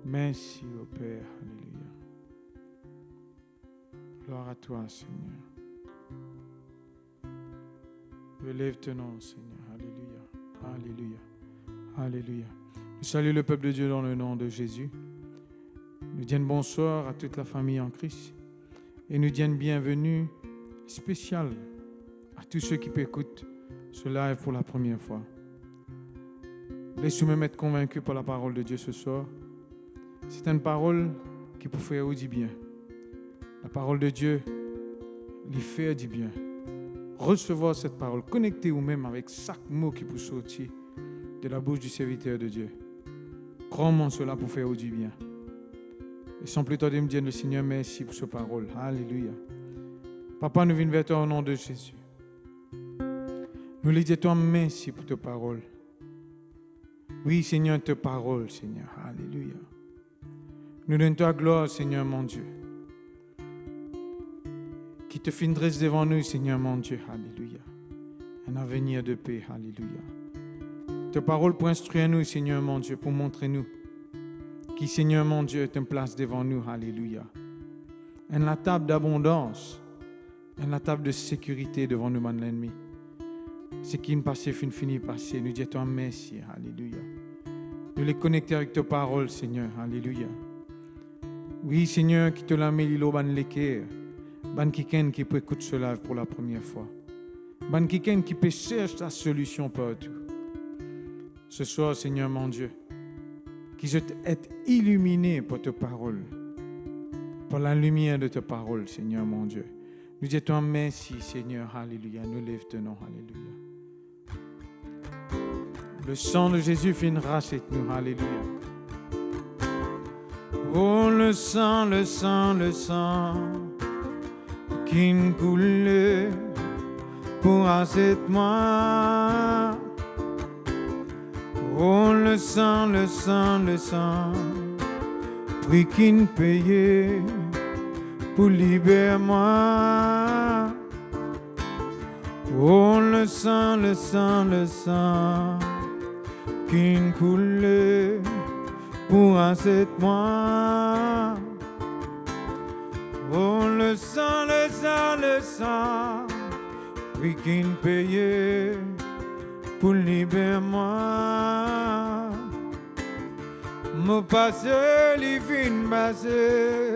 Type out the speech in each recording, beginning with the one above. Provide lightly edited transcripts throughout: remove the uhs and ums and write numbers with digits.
Merci au Père, alléluia. Gloire à toi, Seigneur. Relève ton nom, Seigneur, alléluia, alléluia, alléluia. Nous saluons le peuple de Dieu dans le nom de Jésus. Nous disons bonsoir à toute la famille en Christ. Et nous disons bienvenue spéciale à tous ceux qui écoutent ce live pour la première fois. Laisse-moi m'être convaincu par la parole de Dieu ce soir. C'est une parole qui peut faire du bien. La parole de Dieu lui fait du bien. Recevoir cette parole, connectez vous-même avec chaque mot qui peut sortir de la bouche du serviteur de Dieu. Crois-moi cela pour faire du bien. Et sans plus tarder, me dire le Seigneur merci pour cette parole. Alléluia. Papa, nous venons vers toi au nom de Jésus. Nous lui disons merci pour ta parole. Oui, Seigneur, ta parole, Seigneur. Alléluia. Nous donnons ta gloire, Seigneur, mon Dieu. Qui te fait dresse devant nous, Seigneur, mon Dieu. Alléluia. Un avenir de paix. Alléluia. Ta parole pour instruire nous, Seigneur mon Dieu, pour montrer nous qui, Seigneur mon Dieu, est une place devant nous. Alléluia. Et la table d'abondance, et la table de sécurité devant nous, man l'ennemi. Ce qui ne passait, fini passé. Nous disons merci. Alléluia. Nous les connecter avec ta parole, Seigneur. Alléluia. Oui, Seigneur, qui te l'a mis l'îlot, ban l'équerre. Ban quelqu'un qui peut écouter cela pour la première fois. Ban quelqu'un qui peut chercher ta solution partout. Ce soir, Seigneur mon Dieu, qu'ils soient illuminés par ta parole, par la lumière de ta parole, Seigneur mon Dieu. Nous disons merci, Seigneur, alléluia. Nous lève ton nom, alléluia. Le sang de Jésus fait une racette, nous, alléluia. Oh, le sang qui nous coule pour racheter moi. Oh, le sang, prix qui nous paye pour libérer moi. Oh, le sang qui nous coule pour racheter moi. Oh, le sang, prix qui nous paye pour libérer moi. Mon passé, les fins passé,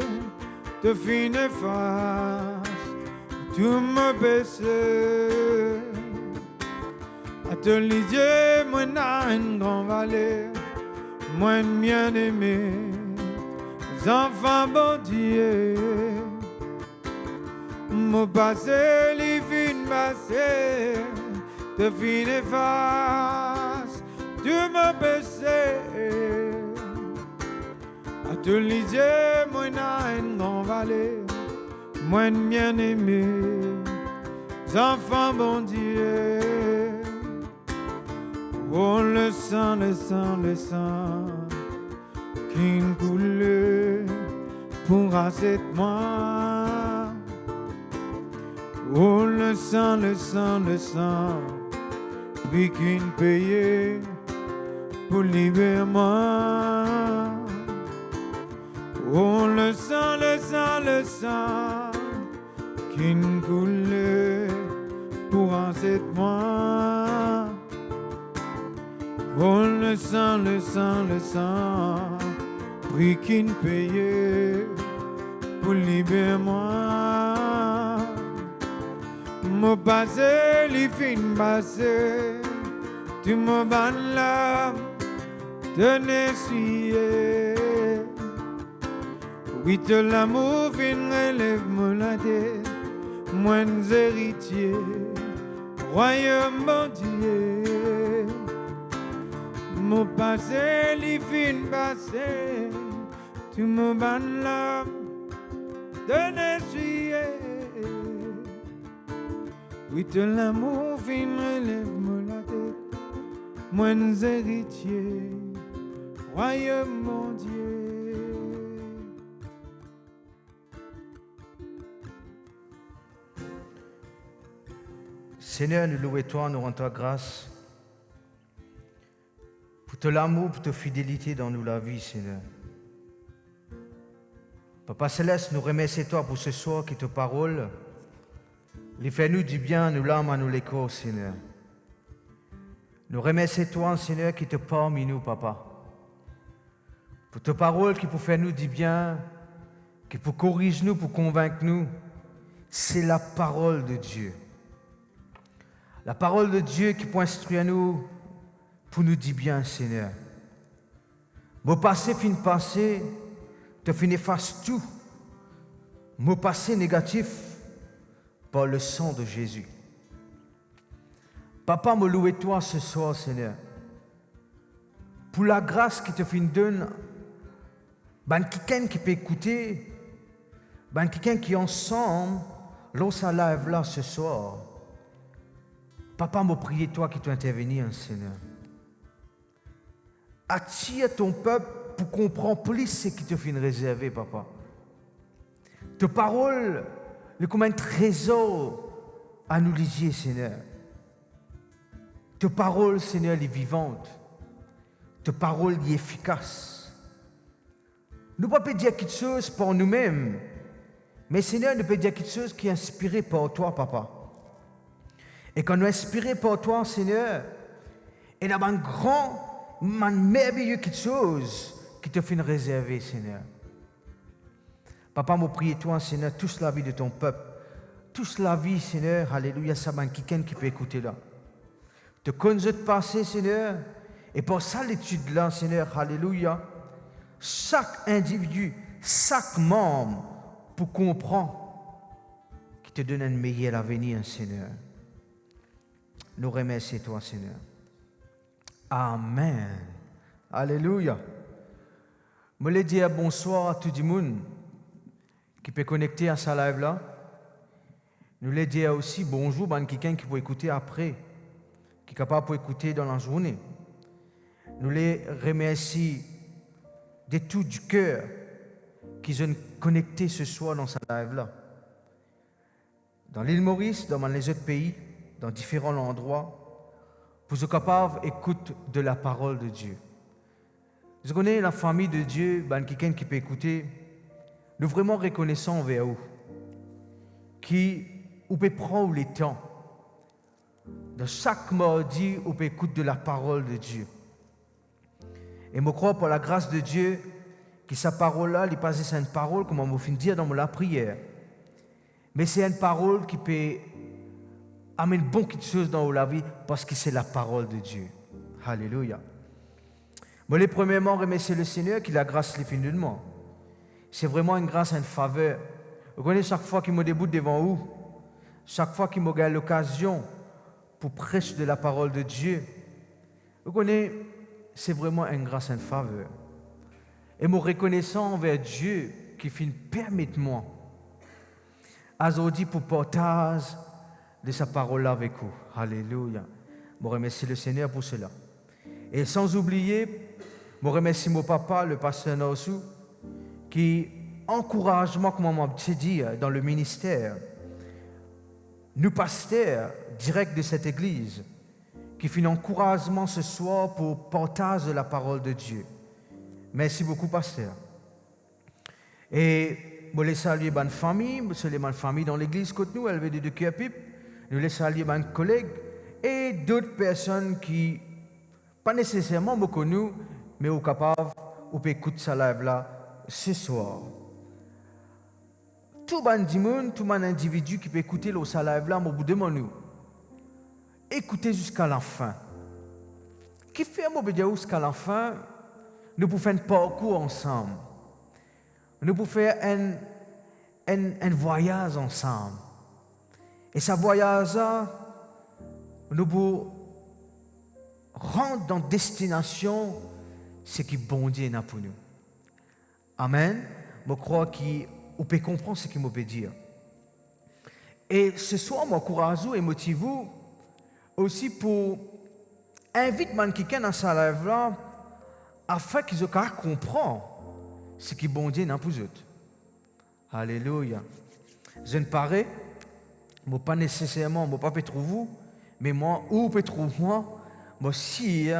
te fin efface, tout me baisse. À te lisier, moi n'a une grande vallée, moi bien aimé, enfants bon Dieu. Mon passé, les fins passé, te fin efface, tu me baisse. À te lisier, moi n'a une grande vallée, moi bien aimé, enfants bon Dieu. Oh, le sang qui nous coule pour racheter moi. Oh, le sang, prix qui nous paye pour libérer moi. Oh, le sang qui nous coule pour racheter moi. Oh, le sang, prix qui nous paye pour libérer moi. Mon passé, les fins passé, tu me bannes l'âme de n'essuyer. Oui, de l'amour, fin relève-moi la tête, moins héritier, royaume bon Dieu. Mon passé, les fins passé, tu me bannes l'âme de n'essuyer. Oui, de l'amour, fin relève-moi la tête, moins héritier, royaume mon Dieu. Seigneur, nous louons toi, nous rendons ta grâce pour ton amour, pour ta fidélité dans nous la vie, Seigneur. Papa Céleste, nous remercions toi pour ce soir qui te parole. Les fais-nous du bien, nous l'âme à nous l'écho, Seigneur. Nous remercions toi, Seigneur, qui te parmi nous, Papa. Pour ta parole qui peut faire nous du bien, qui peut corriger nous, pour convaincre nous. C'est la parole de Dieu. La parole de Dieu qui peut instruire nous pour nous dire bien, Seigneur. Mon passé, fin passé, te fin efface tout. Mon passé négatif par le sang de Jésus. Papa, me loue toi ce soir, Seigneur, pour la grâce qui te fin donne. Ben quelqu'un qui peut écouter, ben quelqu'un qui ensemble, l'on live là ce soir. Papa, me prie toi qui dois intervenir, Seigneur. Attire ton peuple pour comprendre plus ce qui te fait réserver, Papa. Ta parole est comme un trésor à nous lisier, Seigneur. Ta parole, Seigneur, est vivante. Ta parole est efficace. Nous ne pouvons pas dire quelque chose pour nous-mêmes, mais Seigneur, nous pouvons dire quelque chose qui est inspiré par toi, Papa. Et quand nous sommes inspirés par toi, Seigneur, il y a un grand, un merveilleux quelque chose qui te fait réserver, Seigneur. Papa, je prie toi, Seigneur, toute la vie de ton peuple, toute la vie, Seigneur, alléluia, ça va quelqu'un qui peut écouter là. Te connais de passé, Seigneur, et pour ça, l'étude-là, Seigneur, alléluia, chaque individu, chaque membre, pour comprendre, qui te donne un meilleur avenir, Seigneur. Nous remercions toi, Seigneur. Amen. Alléluia. Je voulais dire bonsoir à tout le monde qui peut connecter à sa live là. Nous voulons dire aussi bonjour à quelqu'un qui peut écouter après, qui est capable de écouter dans la journée. Nous les remercions de tout du cœur qui sont connectés ce soir dans sa live là. Dans l'île Maurice, dans les autres pays, dans différents endroits, pour être capable d'écouter de la parole de Dieu. Vous connaissez la famille de Dieu, quelqu'un qui peut écouter, nous vraiment reconnaissons envers vous, qui vous peut prendre le temps, de chaque mardi, vous peut écouter de la parole de Dieu. Et je crois, pour la grâce de Dieu, que sa parole-là, il passe, c'est une parole, comme on va dire dans la prière. Mais c'est une parole qui peut amener bon quelque chose dans la vie, parce que c'est la parole de Dieu. Alléluia. Moi, les premièrement, remercier le Seigneur qui la grâce les fins de moi. C'est vraiment une grâce, une faveur. Vous connaissez, chaque fois qu'il me déboute devant vous, chaque fois qu'il me gagne l'occasion pour prêcher de la parole de Dieu, vous connaissez, c'est vraiment une grâce, une faveur. Et me reconnaissant envers Dieu qui finit permettre-moi aujourd'hui pour partage de sa parole avec vous. Alléluia. Je remercie le Seigneur pour cela. Et sans oublier, je remercie mon papa, le pasteur Norsou, qui encourage moi, comme on m'a dit, dans le ministère. Nous, pasteurs, direct de cette église, qui fait un encouragement ce soir pour partage de la parole de Dieu. Merci beaucoup, pasteur. Et je les salue ma famille, je salue ma famille dans l'église côté nous, elle veut de cœur pipe. Nous les saluons mes collègues et d'autres personnes qui, pas nécessairement me connaissent, mais sont capables d'écouter sa live là ce soir. Tout le monde, tout individu qui peut écouter sa live là, je vous demande, écoutez jusqu'à la fin. Qui fait jusqu'à la fin, nous pouvons faire un parcours ensemble. Nous pouvons faire un voyage ensemble. Et ce voyage-là, nous pouvons rendre dans destination ce qui bon Dieu a pour nous. Amen. Je crois qu'on peut comprendre ce qu'il me peut dire. Et ce soir, je m'encourage et motive aussi pour inviter quelqu'un dans sa live là afin qu'ils comprennent ce qui bon Dieu a pour eux. Alléluia. Je ne parais. Je ne pas nécessairement, je ne pas trouver vous, mais moi, où peut trouver moi, moi, si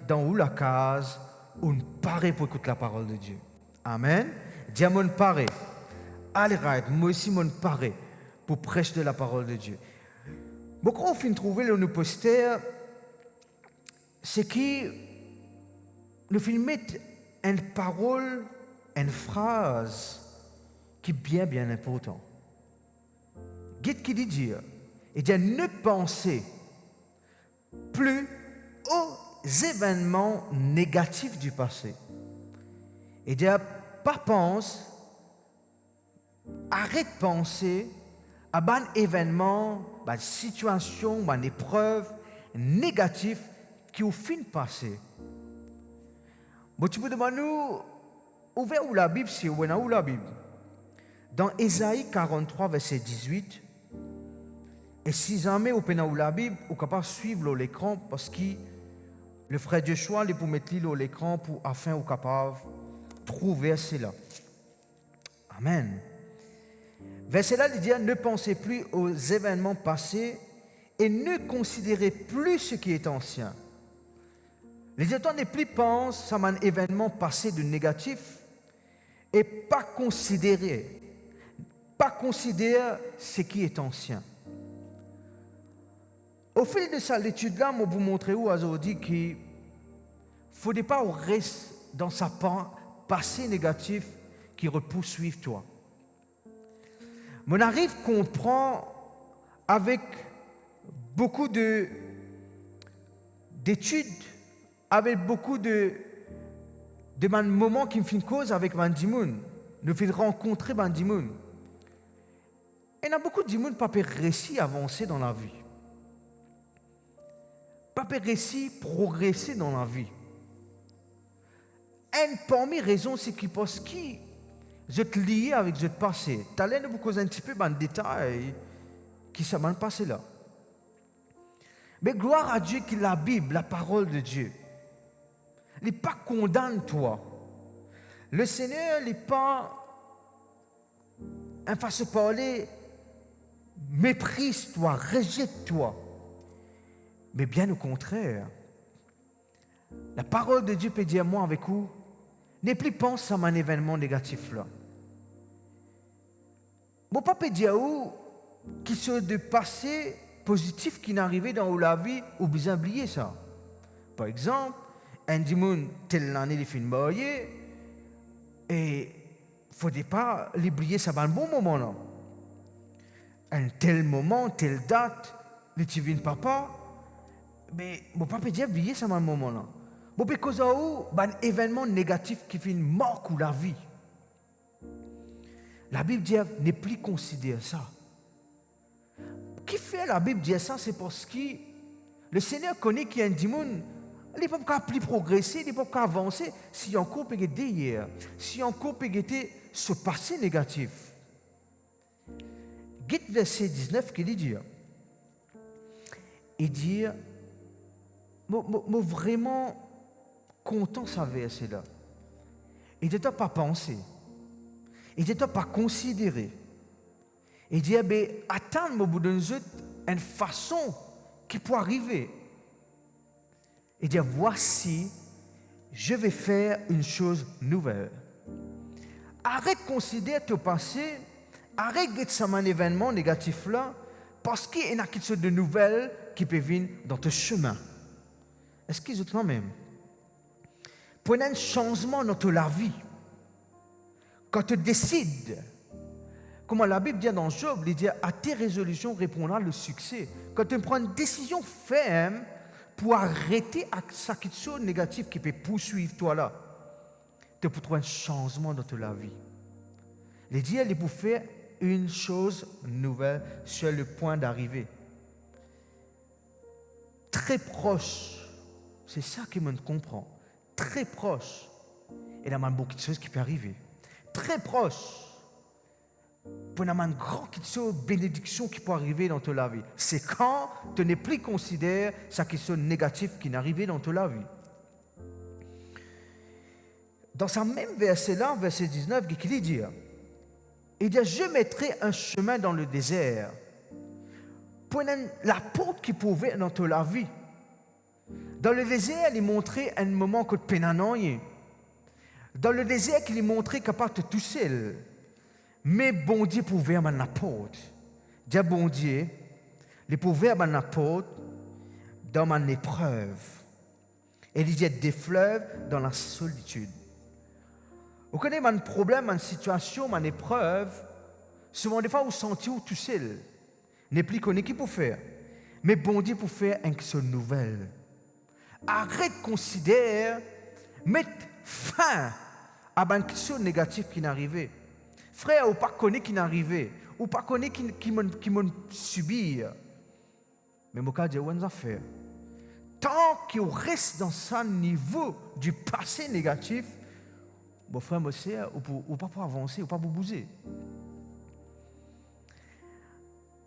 dans où la case, où ne paraît pour écouter la parole de Dieu. Amen. Diamond paraît. Allez, right, moi aussi, je paraît pour prêcher de la parole de Dieu. Beaucoup on finit de trouver le nous poster, c'est qui nous finit mettre une parole, une phrase qui est bien importante. Qu'est-ce qu'il dit? Il dit ne pensez plus aux événements négatifs du passé. Il dit pas pense, arrête de penser à un événement, une situation, une épreuve négative qui au fin passé. Bon, tu peux demander ouvert où la Bible, si où la Bible. Dans Ésaïe 43, verset 18, et si jamais vous prenez la Bible, vous êtes capable de suivre l'écran parce que le frère Joshua il pour mettre l'écran afin vous capable de trouver cela. Amen. Verset là, il dit ne pensez plus aux événements passés et ne considérez plus ce qui est ancien. Les étoiles ne plus pensent à un événement passé de négatif et pas considérer ce qui est ancien. Au fil de cette étude-là, je vais vous montrer aujourd'hui qu'il ne faudrait pas rester dans sa passé négatif qui repousse toi. On arrive à comprendre avec beaucoup d'études, avec beaucoup de moments qui me font cause avec Bandimoun. Nous faisons rencontrer Bandimoun. Et il y a beaucoup de gens qui n'ont pas réussi à avancer dans la vie. Pas réussi à progresser dans la vie. Une parmi les raisons, c'est qu'ils pensent qu'ils sont liés avec le passé. Tu allais nous causer un petit peu de détails qui s'est passé là. Mais gloire à Dieu que la Bible, la parole de Dieu, n'est pas condamne toi. Le Seigneur n'est pas, en façon de parler, méprise toi, rejette toi. Mais bien au contraire, la parole de Dieu peut dire moi avec vous, n'aie plus pense à un événement négatif là. Mon papa dit à vous qui sont de passé positif qui n'est arrivé dans la vie ou bien oublier ça. Par exemple, un dimanche telle année les films mariés et il ne faudrait pas l'oublier ça va un bon moment là. Un tel moment, telle date, les divines papa. Mais mon papa dit oublier ça un moment là. Bon parce que un événement négatif qui fait une mort ou la vie. La Bible dit ne plus considérer ça. Qui fait la Bible dire ça, c'est parce que le Seigneur connaît qu'il y a un démon, il n'est pas plus progresser, il n'est pas avancer si encore peut être hier, si encore peut être ce passé négatif. Guide verset 19 qui dit, il dit, moi vraiment content ça verset là. Il ne t'a pas pensé, il ne t'a pas considéré. Il dit, attends, au bout d'une une façon qui peut arriver. Il dit, voici, je vais faire une chose nouvelle. Arrête de considérer ton passé, arrête de faire un événement négatif là, parce qu'il y a quelque chose de nouvel qui peut venir dans ton chemin. Est-ce qu'ils ont même? Pour un changement dans ta vie, quand tu décides, comme la Bible dit dans Job, il dit à tes résolutions répondra le succès. Quand tu prends une décision ferme pour arrêter cette chose négative qui peut poursuivre toi là, tu peux trouver un changement dans ta vie. Il dit il pour faire une chose nouvelle sur le point d'arriver. Très proche, c'est ça que je comprends. Très proche, il y a beaucoup de choses qui peuvent arriver. Très proche. Pour une grande bénédiction qui peut arriver dans ta vie. C'est quand tu n'es plus considéré sa question négative qui n'est arrivée dans ta vie. Dans ce même verset-là, verset 19, il dit, je mettrai un chemin dans le désert pour la porte qui pouvait dans ta vie. Dans le désert, il montrait un moment que tu peines. Dans le désert, il montrait capable de tout seul. Mais bon Dieu pouvait avoir la porte. Dieu bon Dieu, il pouvait avoir la porte dans mon épreuve. Et il y a des fleuves dans la solitude. Vous connaissez mon problème, mon situation, mon épreuve. Souvent des fois vous sentez tout seul. N'est plus connu qui peut faire. Mais bon Dieu pour faire une chose nouvelle. Arrête de considérer, mettre fin à une chose négative qui n'est arrivée. Frère, ou pas connaît qui n'est arrivé, ou pas connaît qui m'ont subi. Mais mon cas dit, on va faire. Tant qu'on reste dans ce niveau du passé négatif, mon frère, mon sœur, ou pas pour avancer, ou pas pour bouger.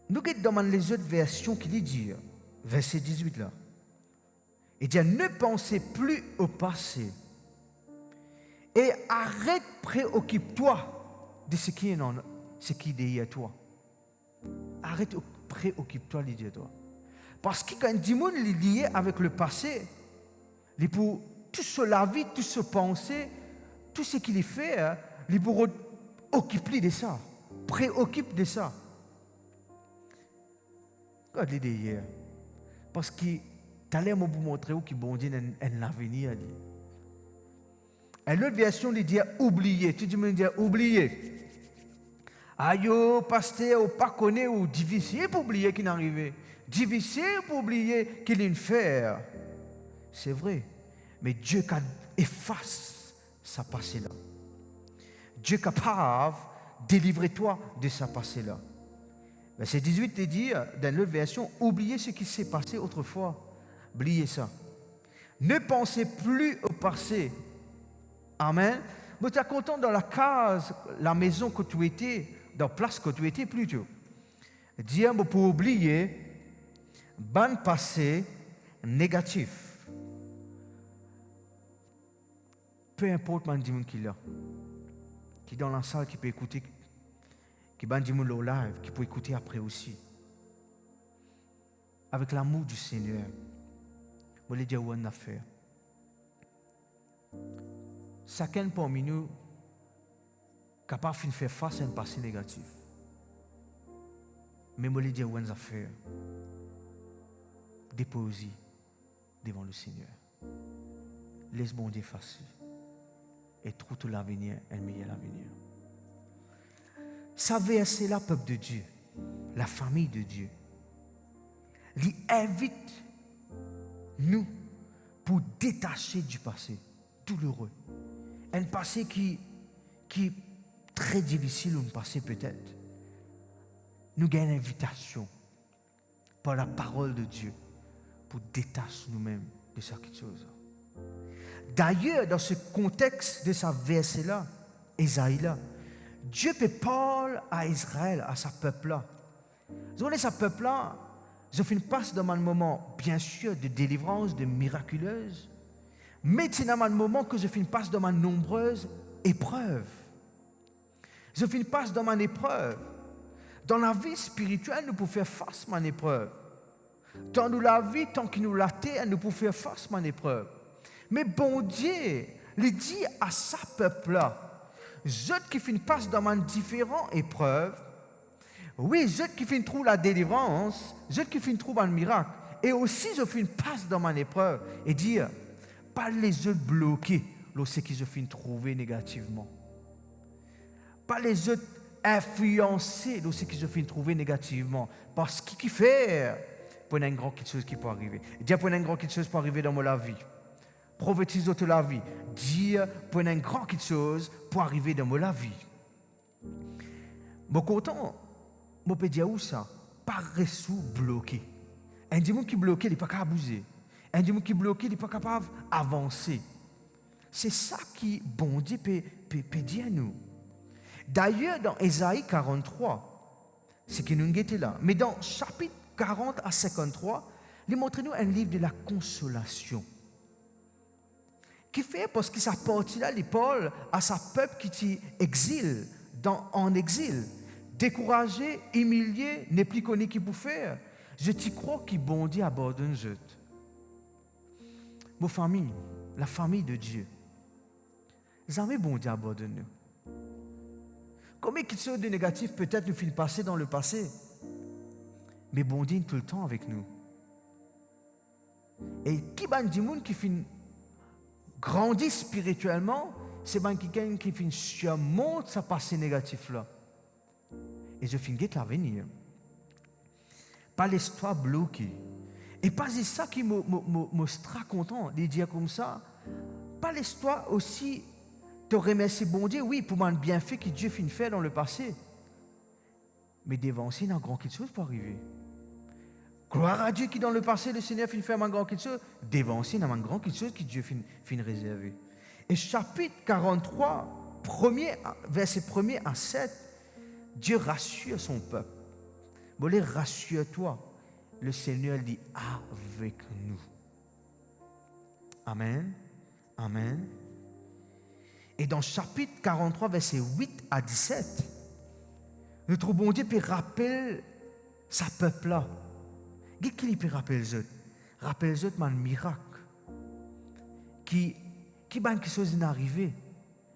Nous sommes dans les autres versions qui disent, verset 18 là. Il dit, ne pensez plus au passé. Et arrête, préoccupe-toi de ce qui est derrière toi. Arrête, préoccupe-toi, dit toi. Parce que quand du monde est lié avec le passé, il pour tout ce la vie, tout ce penser, tout ce qu'il fait, il pour occuper de ça, préoccupe de ça. Regarde l'idée hier. Parce que t'allais me montrer où qui bon Dieu en l'avenir. Et l'autre version lui dit oublier. Tu dis me dire oublier. Aïe, pasteur, ou pas connaître ou difficile pour oublier qu'il est arrivé. Difficile pour oublier qu'il est une fer. C'est vrai. Mais Dieu efface sa passé là. Dieu est capable de délivrer toi de sa passé là. Verset 18 te dit, dans l'autre version, oubliez ce qui s'est passé autrefois. Oubliez ça. Ne pensez plus au passé. Amen. Mais tu es content dans la case, la maison que tu étais, dans la place que tu étais plutôt. Dire pour oublier, ban passé négatif. Peu importe man dit qui est là, qui est dans la salle, qui peut écouter, qui ban dit le live, qui peut écouter après aussi. Avec l'amour du Seigneur, je vais dire où on a fait. Chacun parmi nous capable de faire face à un passé négatif. Mais je vais dire où on a fait. Déposez devant le Seigneur. Laisse bon Dieu facile. Et trouve tout l'avenir, un meilleur avenir. Savez, c'est là, peuple de Dieu, la famille de Dieu. Il invite nous pour détacher du passé douloureux. Un passé qui est très difficile, un passé peut-être. Nous gagnons une invitation par la parole de Dieu pour détacher nous-mêmes de cette chose. D'ailleurs, dans ce contexte de ce verset-là, Ésaïe-là, Dieu peut parler à Israël, à sa peuple-là. Vous voyez, ce peuple-là, je fais une passe dans un moment, bien sûr, de délivrance, de miraculeuse, mais c'est dans un moment que je fais une passe dans ma nombreuse épreuve. Je fais une passe dans ma épreuve. Dans la vie spirituelle, nous pouvons faire face à mon épreuve. Dans la vie, tant qu'il nous l'a terre, nous pouvons faire face à mon épreuve. Mais bon Dieu, il dit à sa peuple-là, je qui fais une passe dans mes différentes épreuves, oui, je qui fais une trouve la délivrance, je qui fais une trouve un miracle, et aussi je fais une passe dans mon épreuve, et dire, pas les autres bloqués, lorsque je fais une trouver négativement. Pas les autres influencés, lorsque je fais une trouver négativement. Parce qu'il fait, pour une grande chose qui peut arriver. Dire pour une grande chose peut arriver dans ma vie. Prophétiser toute la vie. Dire pour une grande chose pour arriver dans ma vie. Mais content, je peux dire où ça? Pas ressources bloqué. Un démon qui est bloqué, il n'est pas capable d'abuser. Un démon qui est bloqué, il n'est pas capable d'avancer. C'est ça qui, bon Dieu, peut dire à nous. D'ailleurs, dans Ésaïe 43, c'est qui nous était là. Mais dans chapitre 40 à 53, il montre-nous un livre de la consolation. Qui fait, parce que sa partie-là, il parle à sa peuple qui exil, en exil. Découragé, humilié, n'est plus connu qui peut faire. Je t'y crois qu'il bon Dieu abandonne je. Vos familles, la famille de Dieu. Jamais bon Dieu abandonne nous. Combien de choses de négatifs peut-être nous finissent passer dans le passé, mais bon Dieu est tout le temps avec nous. Et qui ban du monde qui finit grandir spirituellement, c'est ban quelqu'un qui finit surmonter sa passé négatif là. Et je finis guette l'avenir. Pas l'histoire bloquée. Et pas ça qui me sera content de dire comme ça. Pas l'histoire aussi te remercier bon Dieu, oui, pour mon bienfait que Dieu finit faire dans le passé. Mais dévancer dans grand quelque chose pour arriver. Gloire à Dieu qui dans le passé, le Seigneur finit faire un grand quelque chose. Dévancer dans un grand quelque chose que Dieu finit réserver. Et chapitre 43, verset 1er à 7, Dieu rassure son peuple. Bon, rassure-toi. Le Seigneur dit avec nous. Amen. Amen. Et dans chapitre 43, verset 8 à 17, notre bon Dieu peut rappeler sa peuple-là. Qui peut rappeler les autres? Rappelle les autres, un miracle. Qui ben quelque chose est arrivé.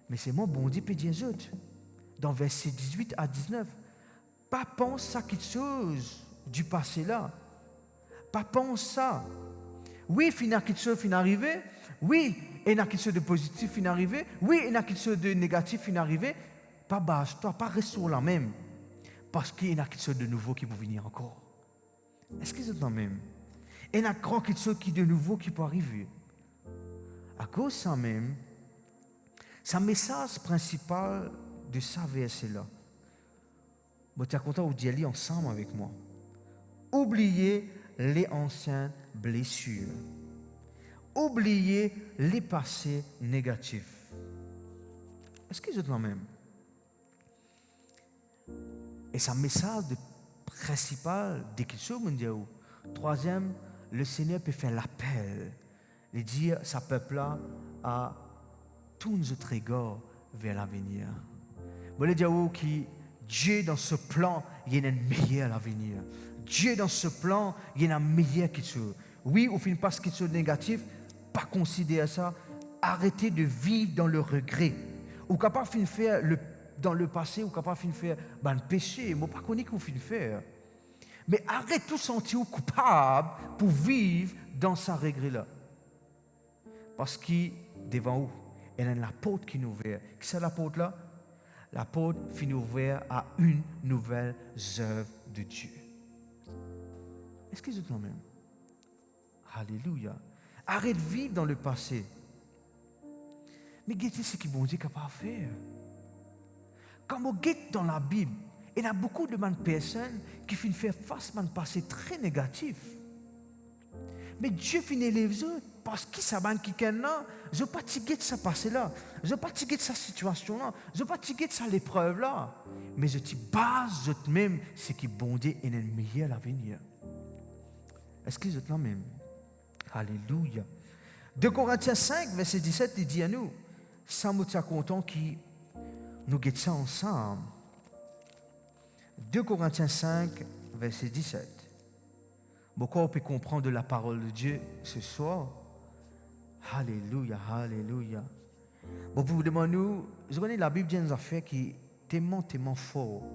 Mais c'est mon bon Dieu peut dire les autres. Dans versets 18 à 19. Pas pense à quelque chose du passé là. Pas pense ça. Oui, il y a quelque chose qui est arrivé. Oui, il y a quelque chose de positif qui est arrivé. Oui, il y a quelque chose de négatif qui est arrivé. Pas base-toi, pas reste sur la même. Parce qu'il y a quelque chose de nouveau qui peut venir encore. Est-ce que c'est la même? Il y a quelque chose qui de nouveau qui peut arriver. À cause de ça même, c'est un message principal de ce verset-là. Je suis content d'y aller ensemble avec moi. Oubliez les anciennes blessures. Oubliez les passés négatifs. Est-ce que c'est la même? Et c'est un message principal de quelque chose, mon Dieu. Troisième, le Seigneur peut faire l'appel et dire à sa peuple-là à tous notre égard vers l'avenir. Bon, le Dieu qui, Dieu dans ce plan, il y a une meilleure à l'avenir. Dieu dans ce plan, il y a une meilleure quelque chose. Oui, au fin pas quelque chose de négatif, pas considérer ça. Arrêtez de vivre dans le regret. Ou capable de faire dans le passé, ou capable de faire le péché. Moi, pas connais qu'on fait faire. Mais arrête de sentir coupable pour vivre dans ce regret-là. Parce que devant vous, il y a la porte qui nous ouvre. Qui c'est la porte là? La porte finit ouverte à une nouvelle œuvre de Dieu. Est-ce que c'est le même? Alléluia. Arrête de vivre dans le passé. Mais regardez ce que bon Dieu est capable de faire. Quand on regarde dans la Bible, il y a beaucoup de personnes qui finissent faire face à un passé très négatif. Mais Dieu finit les autres parce qu'il savent qui est là. Je ne veux pas fatiguer de ce passé-là. Je ne veux pas fatiguer de cette situation-là. Je ne veux pas fatiguer de cette épreuve-là. Mais je te base même ce qui bon Dieu est le meilleur à l'avenir. Est-ce que vous êtes là même? Alléluia. 2 Corinthiens 5, verset 17, il dit à nous, ça me tient content qui nous guette ça ensemble. 2 Corinthiens 5, verset 17. Beaucoup on peut comprendre de la parole de Dieu ce soir. Alléluia, alléluia. Bon, pour vous demander, je connais la Bible, il y a des affaires qui sont tellement fortes.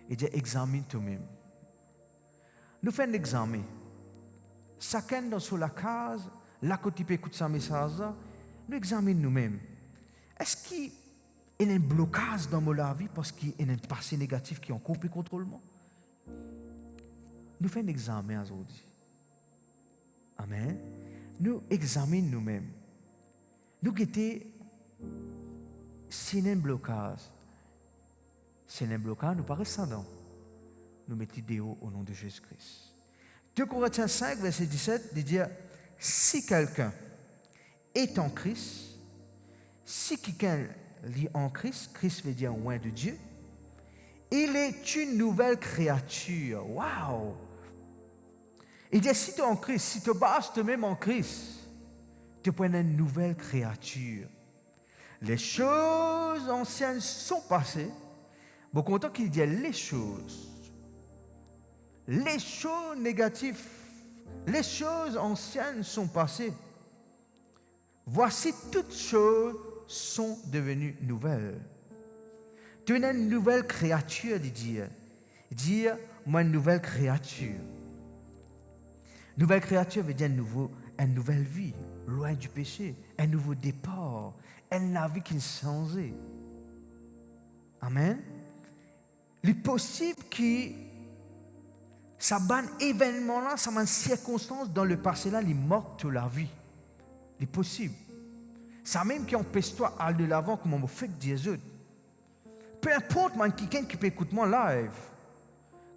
Et dit, examine toi-même. Nous faisons un examen. Chacun dans la case, là quand tu peux écouter ce message, nous examinons nous-mêmes. Est-ce qu'il y a un blocage dans ma vie parce qu'il y a un passé négatif qui est en coupé contrôle moi? Nous faisons un examen aujourd'hui. Amen. Nous examinons nous-mêmes. Nous guettons si un blocage. Si un blocage, nous paraît ça non. Nous mettons des hauts au nom de Jésus-Christ. 2 Corinthiens 5, verset 17, dit dire, si quelqu'un est en Christ, si quelqu'un lit en Christ, Christ veut dire loin de Dieu, il est une nouvelle créature. Waouh! Il dit, si tu es en Christ, si tu bases toi-même en Christ, tu es une nouvelle créature. Les choses anciennes sont passées. Bon, content qu'il dit les choses négatives, les choses anciennes sont passées. Voici toutes choses sont devenues nouvelles. Tu es une nouvelle créature, dit Dieu. Dire, moi, une nouvelle créature. Nouvelle créature veut dire une nouvelle vie, loin du péché, un nouveau départ, une vie qui est changée. Amen. Il est possible que ça ban événement-là, ça ban circonstance dans le passé-là, il manque de la vie. Il est possible. Ça même qui empêche toi d'aller de l'avant comme on fait des autres. Peu importe, quelqu'un qui peut écouter moi live,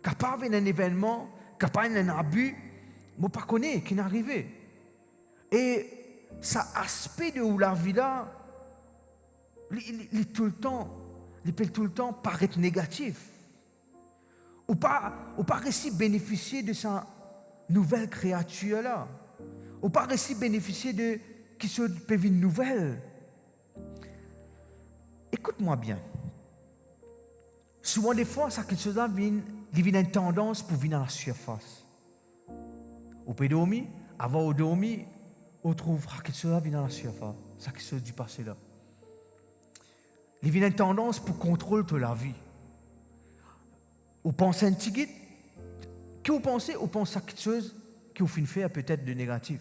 capable d'un événement, capable d'un abus, moi pas connais qui est arrivé. Et ça aspect de où la vie là, il tout le temps, il peut tout le temps paraître négatif. Ou pas réussir à bénéficier de sa nouvelle créature là. Ou pas réussir à bénéficier de qui se peut vivre une nouvelle. Écoute-moi bien. Souvent des fois, ça quelque chose là vient une tendance pour venir à la surface. On peut dormir, avant de dormir, on trouve quelque chose là vient dans la surface, ça quelque chose du passé là. Il y a une tendance pour contrôler toute la vie. On pense à un petit guide, que vous pensez? On pense à quelque chose qui vous fait faire peut-être de négatif.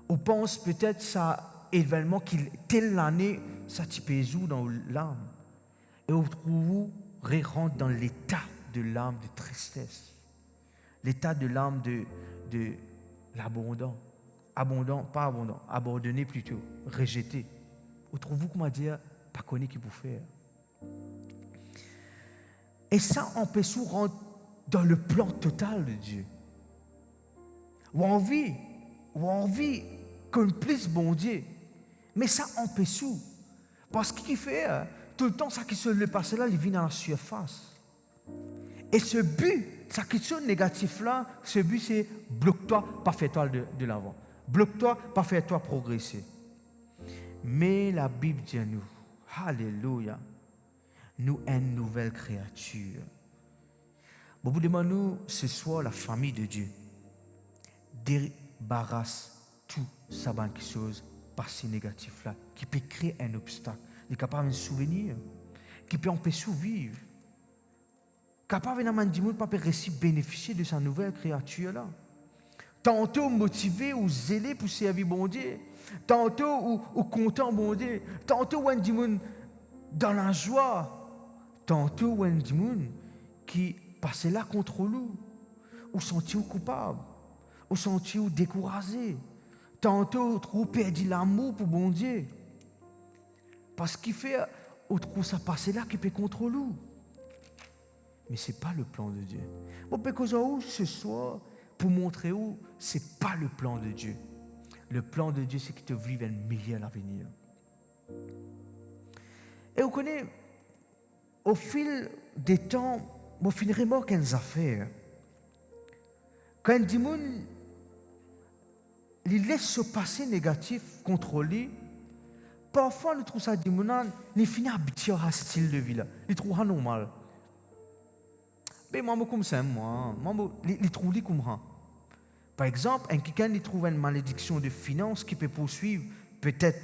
On pense peut-être à un événement qui, telle l'année, ça t'y pèse dans l'âme. Et on trouve rentre dans l'état de l'âme de tristesse, l'état de l'âme de l'abandon, pas abandon, abandonné plutôt, rejeté. On trouve comment dire, pas connu qui peut faire. Et ça empêche de rentrer dans le plan total de Dieu. Ou envie qu'on plus bon Dieu. Mais ça empêche tout. Parce qu'il fait tout le temps, ça qui se le passe là, il vient dans la surface. Et ce but, ça qui se négatif là, ce but c'est bloque-toi, pas fais-toi de l'avant. Bloque-toi, pas fais-toi progresser. Mais la Bible dit à nous, alléluia, nous une nouvelle créature. Bon, vous demandez nous ce soir la famille de Dieu débarrasse tout ça quelque chose passé négatif là qui peut créer un obstacle, qui est capable de souvenir, qui peut empêcher de vivre, capable de pas bénéficier de sa nouvelle créature là. Tantôt motivé ou zélé pour servir bon Dieu, tantôt ou content bon Dieu, tantôt ou un dans la joie, tantôt ou un qui passait là contre nous, ou sentit coupable, ou sentit découragé, tantôt trop perdu l'amour pour bon Dieu. Parce qu'il fait, ou trop ça passer là qui peut contre nous. Mais ce n'est pas le plan de Dieu. Bon, parce que ce soir, pour montrer où, ce n'est pas le plan de Dieu. Le plan de Dieu, c'est qu'il te vive un meilleur avenir. Et vous connaissez, au fil des temps, on finirait mort qu'elles affaires. Quand des gens ils laissent se passer négatif contre lui, parfois nous trouvons ça des gens qui finissent habitués à ce style de vie là. Ils trouvent ça normal. Mais moi, comme ça, ils trouvent comme ça. Par exemple, quelqu'un qui trouve une malédiction de finances qui peut poursuivre peut-être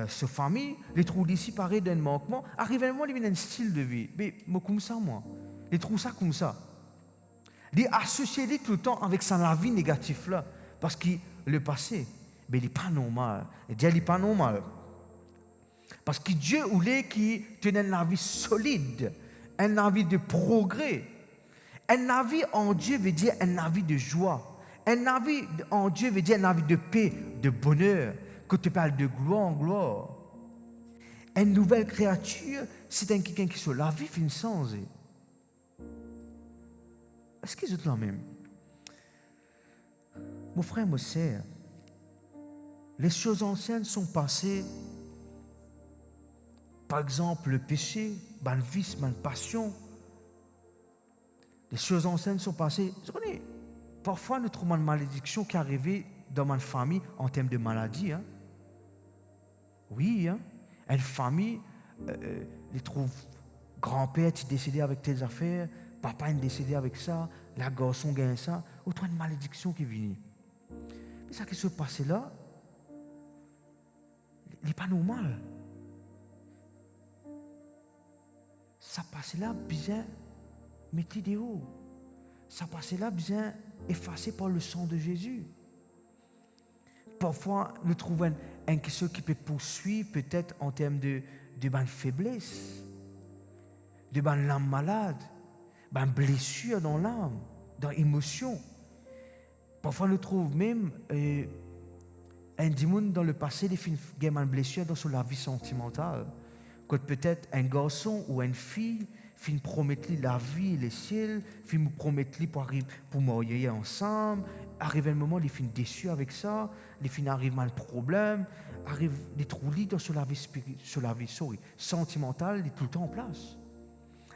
sa famille, les trouve ici pareil d'un manquement, arrive à un moment, il y a un style de vie. Mais moi, comme ça, ils trouvent ça comme ça. Ils associent tout le temps avec sa vie négative là, parce que le passé, mais il n'est pas normal. Et Dieu n'est pas normal. Parce que Dieu voulait qu'il tenait une vie solide, une vie de progrès. Une vie en Dieu veut dire une vie de joie. Une vie en Dieu veut dire une vie de paix, de bonheur. Que tu parles de gloire en gloire. Une nouvelle créature, c'est quelqu'un qui sur la vie fin sens. Est-ce qu'ils sont là même? Mon frère, ma sœur, les choses anciennes sont passées. Par exemple, le péché, le vice, la passion. Les choses anciennes sont passées. Parfois, nous trouvons une malédiction qui est arrivée dans ma famille en termes de maladie. Hein. Oui, hein. Une famille, ils trouvent grand-père est décédé avec telles affaires, papa est décédé avec ça, la garçon gagne ça. Autre une malédiction qui vient. Mais ça qui se passe là, il n'est pas normal. Ça passe là, bien, mettez des hauts. Ça passe là, bien, effacé par le sang de Jésus. Parfois, nous trouvons quelque chose qui peut poursuivre, peut-être en termes de faiblesse, de l'âme malade, de blessure dans l'âme, dans l'émotion. Parfois, nous trouvons même un démon dans le passé, qui a une blessure dans la vie sentimentale. Quand peut-être un garçon ou une fille fin promettre la vie et les ciels, fin promettre pour mourir ensemble, arrive un moment, il fin déçu avec ça, il fin arrive un problème, arrive des trous dans la vie sentimentale, il est tout le temps en place.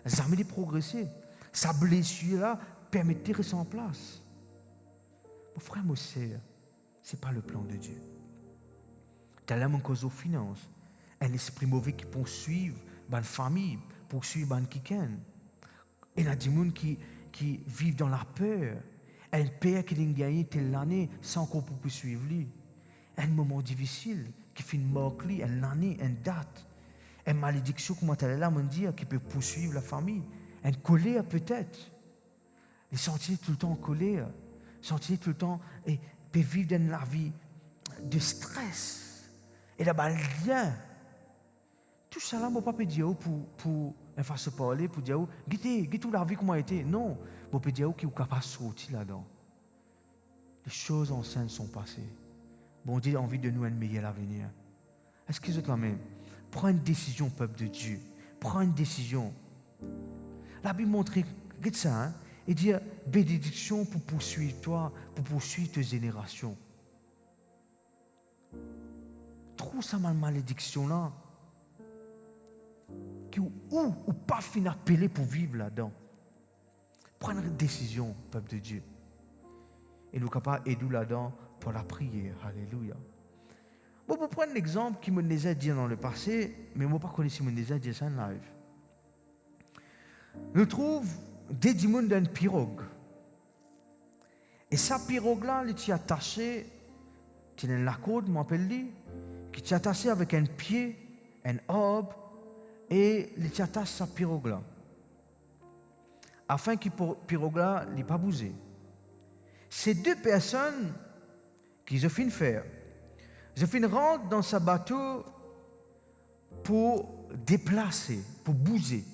Jamais de progresser. Sa blessure là permet de rester en place. Mon frère, mon sœur, ce n'est pas le plan de Dieu. Tu as là mon cause aux finances. Un esprit mauvais qui poursuit une famille, poursuit quelqu'un. Et il y a des gens qui vivent dans la peur. Un père qui a gagné telle année sans qu'on puisse suivre lui. Un moment difficile qui fait marque lui, une année, une date. Une malédiction, comment elle est là, me dire, qui peut poursuivre la famille. Une colère peut-être. Les sentir tout le temps en colère. Sentir tout le temps et peut vivre dans la vie de stress. Et là-bas, rien. Tout ça là, je ne peux pas dire pour faire se parler, pour dire, guettez toute la vie comment a été. Non, je peux dire qu'il est capable de sortir là-dedans. Les choses anciennes sont passées. Bon Dieu a envie de nous un meilleur avenir. Est-ce que vous êtes là même? Prends une décision, peuple de Dieu. Prends une décision. La Bible montre, regarde ça, hein, et dire bénédiction pour poursuivre toi, pour poursuivre tes générations. Trouve ça mal malédiction là. Ou pas finir appeler pour vivre là-dedans. Prendre une décision, peuple de Dieu. Et nous sommes capables d'aider là-dedans pour la prière. Alléluia. Bon, pour prendre un exemple qui me les a dit dans le passé, mais moi, je ne connais pas si me les a dit ça en live. Nous trouvons des démons d'une pirogue. Et sa pirogue-là, elle est attachée, c'est une la corde, je m'appelle lui, qui est attachée avec un pied, un arbre, et il attache sa pirogue-là. Afin que la pirogue-là ne pas bouger. Ces deux personnes qui ont fait faire, ils ont fait rentrer dans ce bateau pour déplacer, pour bouger.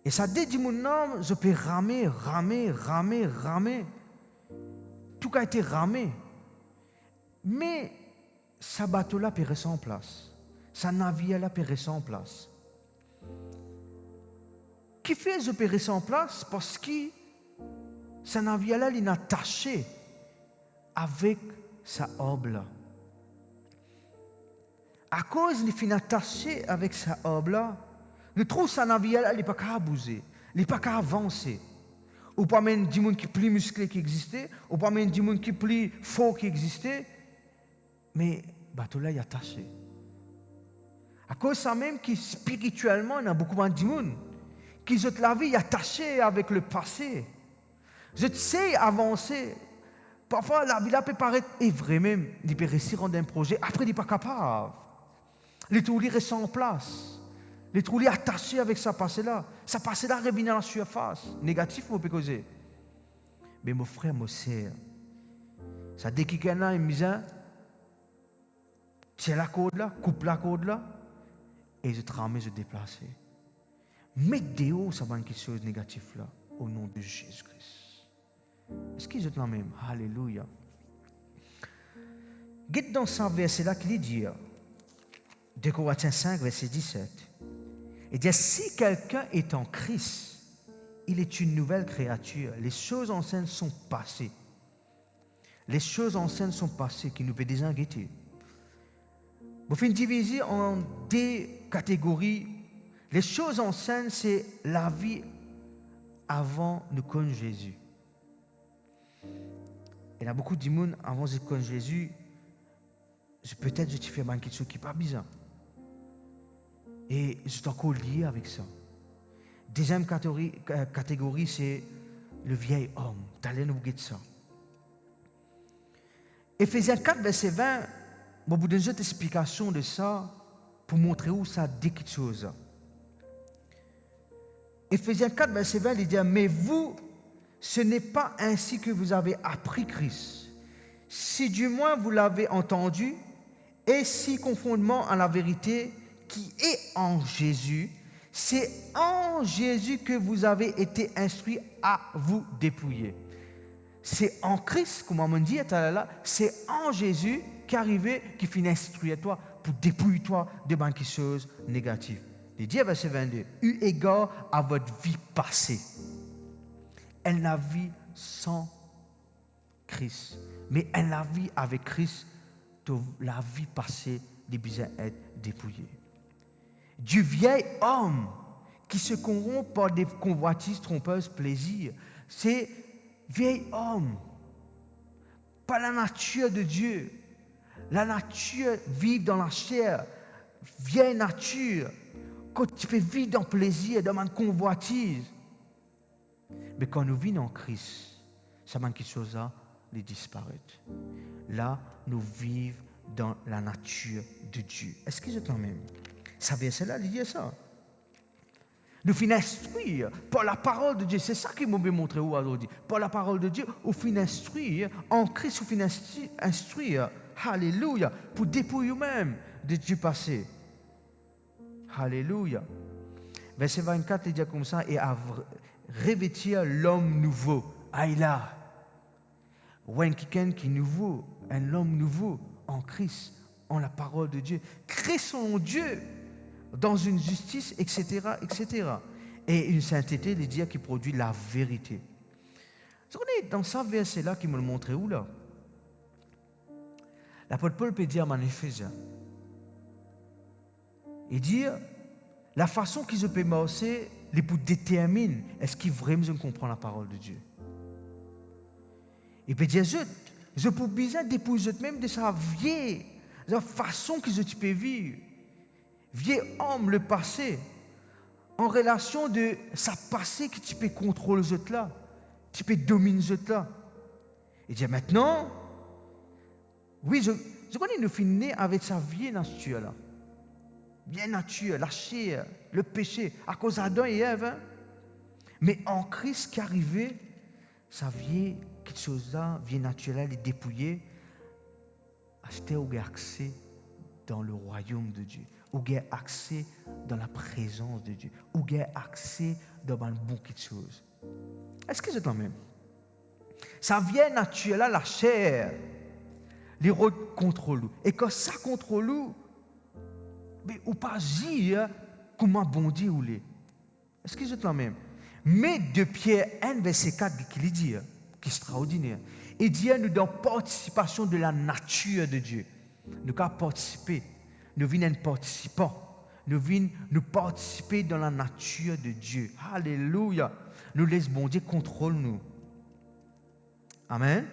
Et ça dit mon nom, je peux ramer. Tout a été ramé. Mais ce bateau-là peut rester en place. Ce navire-là peut rester en place. Qui fait je peux rester en place? Parce que ce navire-là, il est attaché avec sa orbe-là. À cause il est attaché avec sa orbe-là, nous trouvons ce navire-là, il n'est pas qu'à bouger, il n'est pas qu'à avancer. Ou pas même du monde qui est plus musclé qui existait, ou pas même du monde qui est plus fort qui existait, mais le bateau-là est attaché. À cause de ça même, qui spirituellement, il y a beaucoup de monde qui ont la vie attachée avec le passé. Je sais avancer. Parfois, la vie là peut paraître vrai même. Il peut réussir dans un projet, après il n'est pas capable. Les trous restent en place. Les trous attachés avec sa passé-là. Sa passé-là revient à la surface. Négatif, on peut causer. Mais mon frère, mon sœur, ça dit qu'il y en a une mise, tiens la corde là, coupe la corde là, et je trame, je déplace. Mettez dehors ça va quelque chose de négatif là, au nom de Jésus-Christ. Est-ce qu'ils sont là même? Alléluia. Guette dans ce verset-là qu'il dit, 2 Corinthiens 5, verset 17. Il dit, si quelqu'un est en Christ, il est une nouvelle créature. Les choses anciennes sont passées. Les choses anciennes sont passées, qui nous peut désinquiéter. Vous faites diviser en deux catégories. Les choses anciennes, c'est la vie avant de connaître Jésus. Il y a beaucoup de monde avant de connaître Jésus, peut-être je te fais quelque chose qui n'est pas bizarre. Et je suis encore lié avec ça. Deuxième catégorie, c'est le vieil homme. T'allais nous guider ça. Éphésiens 4, verset 20, je vais vous donner une explication de ça pour montrer où ça dit quelque chose. Éphésiens 4, verset 20, il dit, mais vous, ce n'est pas ainsi que vous avez appris Christ. Si du moins vous l'avez entendu, et si conformément à la vérité qui est en Jésus, c'est en Jésus que vous avez été instruits à vous dépouiller. C'est en Christ, comme on me dit, c'est en Jésus qui est arrivé, qui finit instruire toi pour dépouiller toi de quelque chose négatif. Il dit, verset 22, eu égard à votre vie passée. Elle n'a vie sans Christ, mais elle a vie avec Christ, la vie passée des besoins être dépouillée. Du vieil homme qui se corrompt par des convoitises trompeuses plaisirs, c'est vieil homme, pas la nature de Dieu. La nature vit dans la chair, vieille nature, quand tu peux vivre dans le plaisir, dans une convoitise. Mais quand nous vivons en Christ, ça manque quelque chose là, les disparaître. Là, nous vivons dans la nature de Dieu. Est-ce que je t'en même? Ça verset là, il dit ça. Nous finissons instruire par la parole de Dieu. C'est ça qui m'a montré aujourd'hui. Par la parole de Dieu, nous finissons instruire, en Christ, nous finissons instruire. Alléluia. Pour dépouiller nous-mêmes de Dieu passé. Alléluia. Verset 24, il dit comme ça, et à revêtir l'homme nouveau. Aïla. When quelqu'un qui est nouveau, un homme nouveau en Christ, en la parole de Dieu, crée son Dieu dans une justice, etc., etc. Et une sainteté, les dire qui produit la vérité. Vous savez, dans ce verset-là, qui me le montrait où là? L'apôtre Paul peut dire en Éphésiens, il dit, la façon qu'ils se peut marcher, les pour déterminer est-ce qu'ils vraiment comprennent la parole de Dieu. Il peut dire, je peux bien dépouiller même de sa vieille, de la façon qu'ils peuvent vivre. Vieux homme, le passé, en relation de sa passé que tu peux contrôler ce là, tu peux dominer ce là. Il dit maintenant, oui, je connais nous finir avec sa vieille nature là. Vieille nature, la chair, le péché, à cause d'Adam et Ève. Hein? Mais en Christ qui est arrivé, sa vieille quelque chose là, vieille nature là, elle est dépouillée, acheter au accès dans le royaume de Dieu. Ou gain accès dans la présence de Dieu, ou gain accès dans un bouquet de choses. Est-ce que c'est quand même? Ça vient naturel, la chair, les rôles contrôlent. Et quand ça contrôle, mais ou pas dire comment bon Dieu ou les. Est-ce que c'est quand même? Mais de Pierre 1, verset 4, qui dit, qui est extraordinaire. Il dit, nous dans participation de la nature de Dieu. Nous avons participé. Nous venons participants. Nous venons nous participer dans la nature de Dieu. Alléluia. Nous laissons bon Dieu contrôle nous. Amen.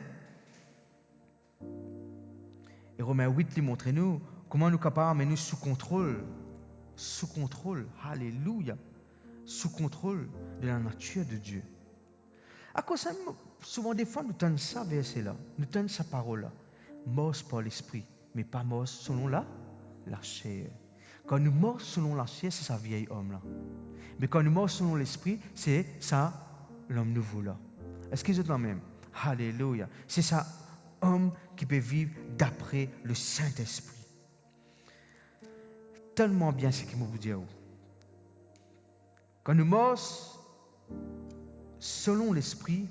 Et Romains 8 lui montre nous comment nous sommes capables de nous sous contrôle. Sous contrôle. Alléluia. Sous contrôle de la nature de Dieu. À cause ça, souvent des fois nous tenons ça verset là. Nous tenons sa parole là. Mort par l'esprit, mais pas mort selon la chair. Quand nous morts selon la chair, c'est sa vieille homme là. Mais quand nous morts selon l'esprit, c'est ça l'homme nouveau là. Est-ce que c'est la même? Alléluia. C'est ça homme qui peut vivre d'après le Saint-Esprit. Tellement bien ce qu'il m'a vous dire. Quand nous morts selon l'esprit,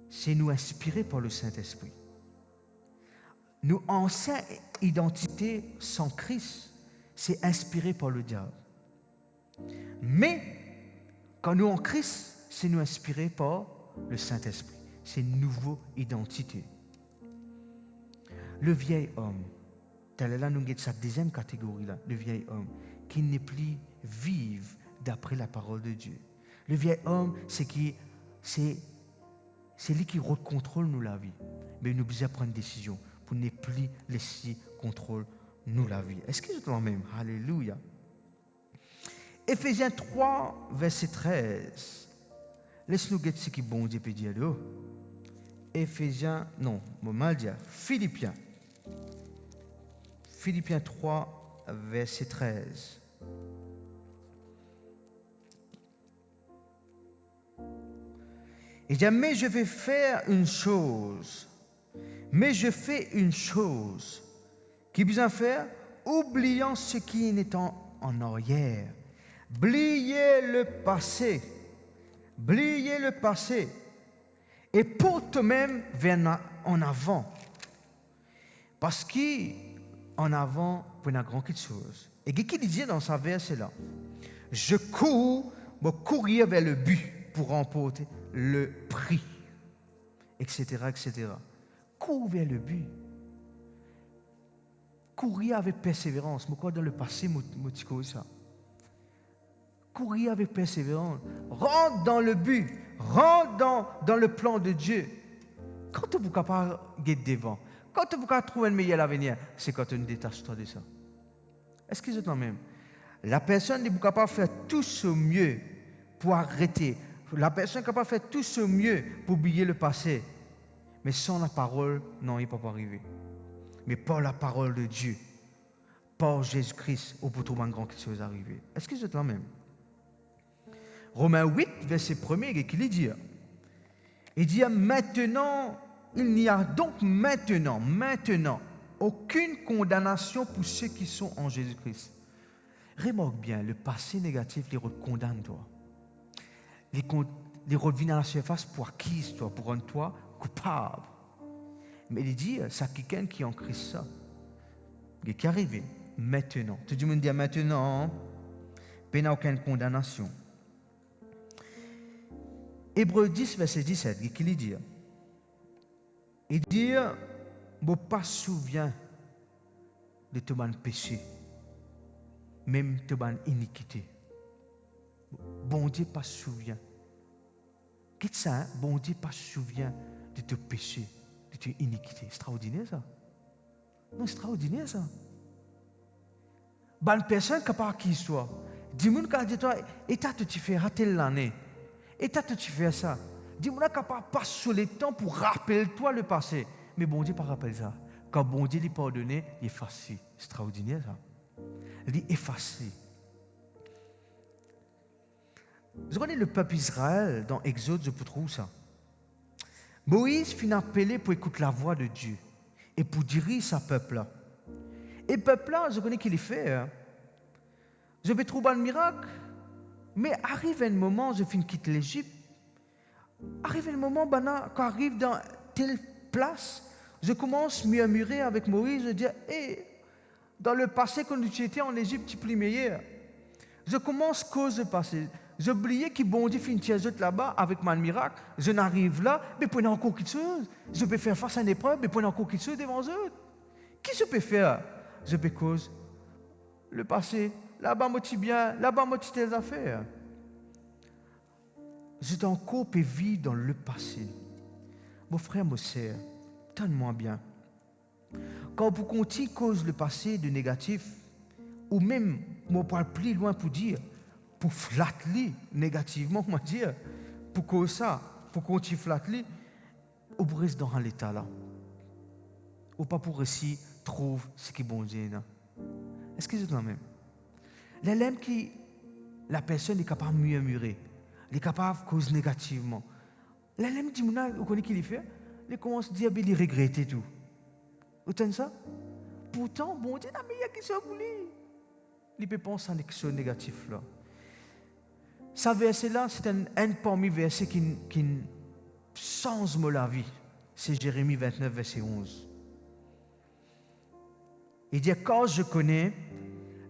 c'est nous inspirés par le Saint-Esprit. Nous ancienne identité sans Christ, c'est inspiré par le diable. Mais quand nous en Christ, c'est nous inspiré par le Saint-Esprit. C'est une nouvelle identité. Le vieil homme, là nous avons cette deuxième catégorie là, le vieil homme qui n'est plus vive d'après la parole de Dieu. Le vieil homme, c'est lui qui recontrôle nous la vie. Mais nous devons prendre une décision pour ne plus laisser contrôler nous la vie. Est-ce que c'est le même? Alléluia. Éphésiens 3, verset 13. Laisse-nous regarder ce qui bon Dieu peut dire. Éphésiens, non, mal dire. Philippiens 3, verset 13. Il dit, mais je vais faire une chose. Mais je fais une chose. Qui besoin faire? Oubliant ce qui est en arrière. Oubliez le passé. Oubliez le passé. Et pour toi-même vers en avant. Parce qu'en avant, pour une grande chose. Et qui dit dans sa verset là? Je courir vers le but pour remporter le prix. Etc. etc. Cours vers le but. Courir avec persévérance. Moi, dans le passé, je ça. Courir avec persévérance. Rentre dans le but. Rentre dans le plan de Dieu. Quand tu es capable de guetter devant, quand tu es capable de trouver le meilleur avenir, c'est quand tu ne détaches toi de ça. Est-ce que c'est quand même? La personne est capable de faire tout ce mieux pour arrêter, La personne est capable de faire tout ce mieux pour oublier le passé. Mais sans la parole, non, il ne peut pas arriver. Mais par la parole de Dieu, par Jésus-Christ, on peut trouver un grand chose arriver. Est-ce que c'est la même? Romains 8, verset 1er, qu'il dit. Il dit maintenant, il n'y a donc maintenant, aucune condamnation pour ceux qui sont en Jésus-Christ. Remarque bien, le passé négatif les condamne toi. Les revient à la surface pour acquise toi, pour rendre toi coupable. Mais il dit, c'est quelqu'un qui est en Christ ça. Qui est arrivé maintenant. Tout le monde dit maintenant, il n'y a aucune condamnation. Hébreux 10, verset 17, qu'il dit. Il dit, je ne pas souviens de ton péché, même ton iniquité. Bon Dieu pas souvient. Qu'est-ce ça, hein? Bon Dieu pas souvient de ton péché, de ton iniquité. Extraordinaire ça. Non, extraordinaire ça. Bonne personne capable qui soit. Dis-moi quand dis-toi, et t'as tu fais rater l'année. Et t'as tu fais ça. Dis-moi capable pas sur le temps pour rappeler toi le passé. Mais bon Dieu pas rappelle ça. Quand bon Dieu lui pardonne, il efface. Extraordinaire ça. Il dit effacer. Vous connaissez le peuple Israël dans Exode, je peux trouver ça. Moïse finit appelé pour écouter la voix de Dieu et pour diriger sa peuple-là. Et peuple-là, je connais qu'il est fait. Hein. Je vais trouver un miracle, mais arrive un moment, je finis quitter l'Égypte. Arrive un moment, quand j'arrive dans telle place, je commence à murmurer avec Moïse, je dis, hey, dans le passé, quand tu étais en Égypte, tu es plus meilleur. Je commence à cause du passé. J'oubliais que bon Dieu fait une chose là-bas avec mon miracle. Je n'arrive là, mais pour encore quelque chose. Je peux faire face à une épreuve, mais pour encore quelque chose devant eux. Qu'est-ce que je peux faire? Je peux cause le passé. Là-bas, moi, tu bien. Là-bas, moi, tu tes affaires. Je t'en encore peux vivre dans le passé. Mon frère, mon sœur, donne-moi bien. Quand vous continuez cause le passé de négatif, ou même, moi, parle plus loin pour dire, pour flatter négativement, on va dire, pour cause ça, pour qu'on t'y flatte, on reste dans l'état là. Ou pas pour réussir, trouve ce qui est bon Dieu. Est-ce que c'est la même? L'élève qui, la personne est capable de murmurer, elle est capable de causer négativement. L'élève dit, vous connaissez qu'il fait? Il commence à dire, il regrette tout. Vous entendez ça? Pourtant, bon Dieu, il y a qui se voulait. Il peut penser à quelque chose de négatif là. Ce verset-là, c'est un parmi les versets qui change la vie. C'est Jérémie 29, verset 11. Il dit, quand je connais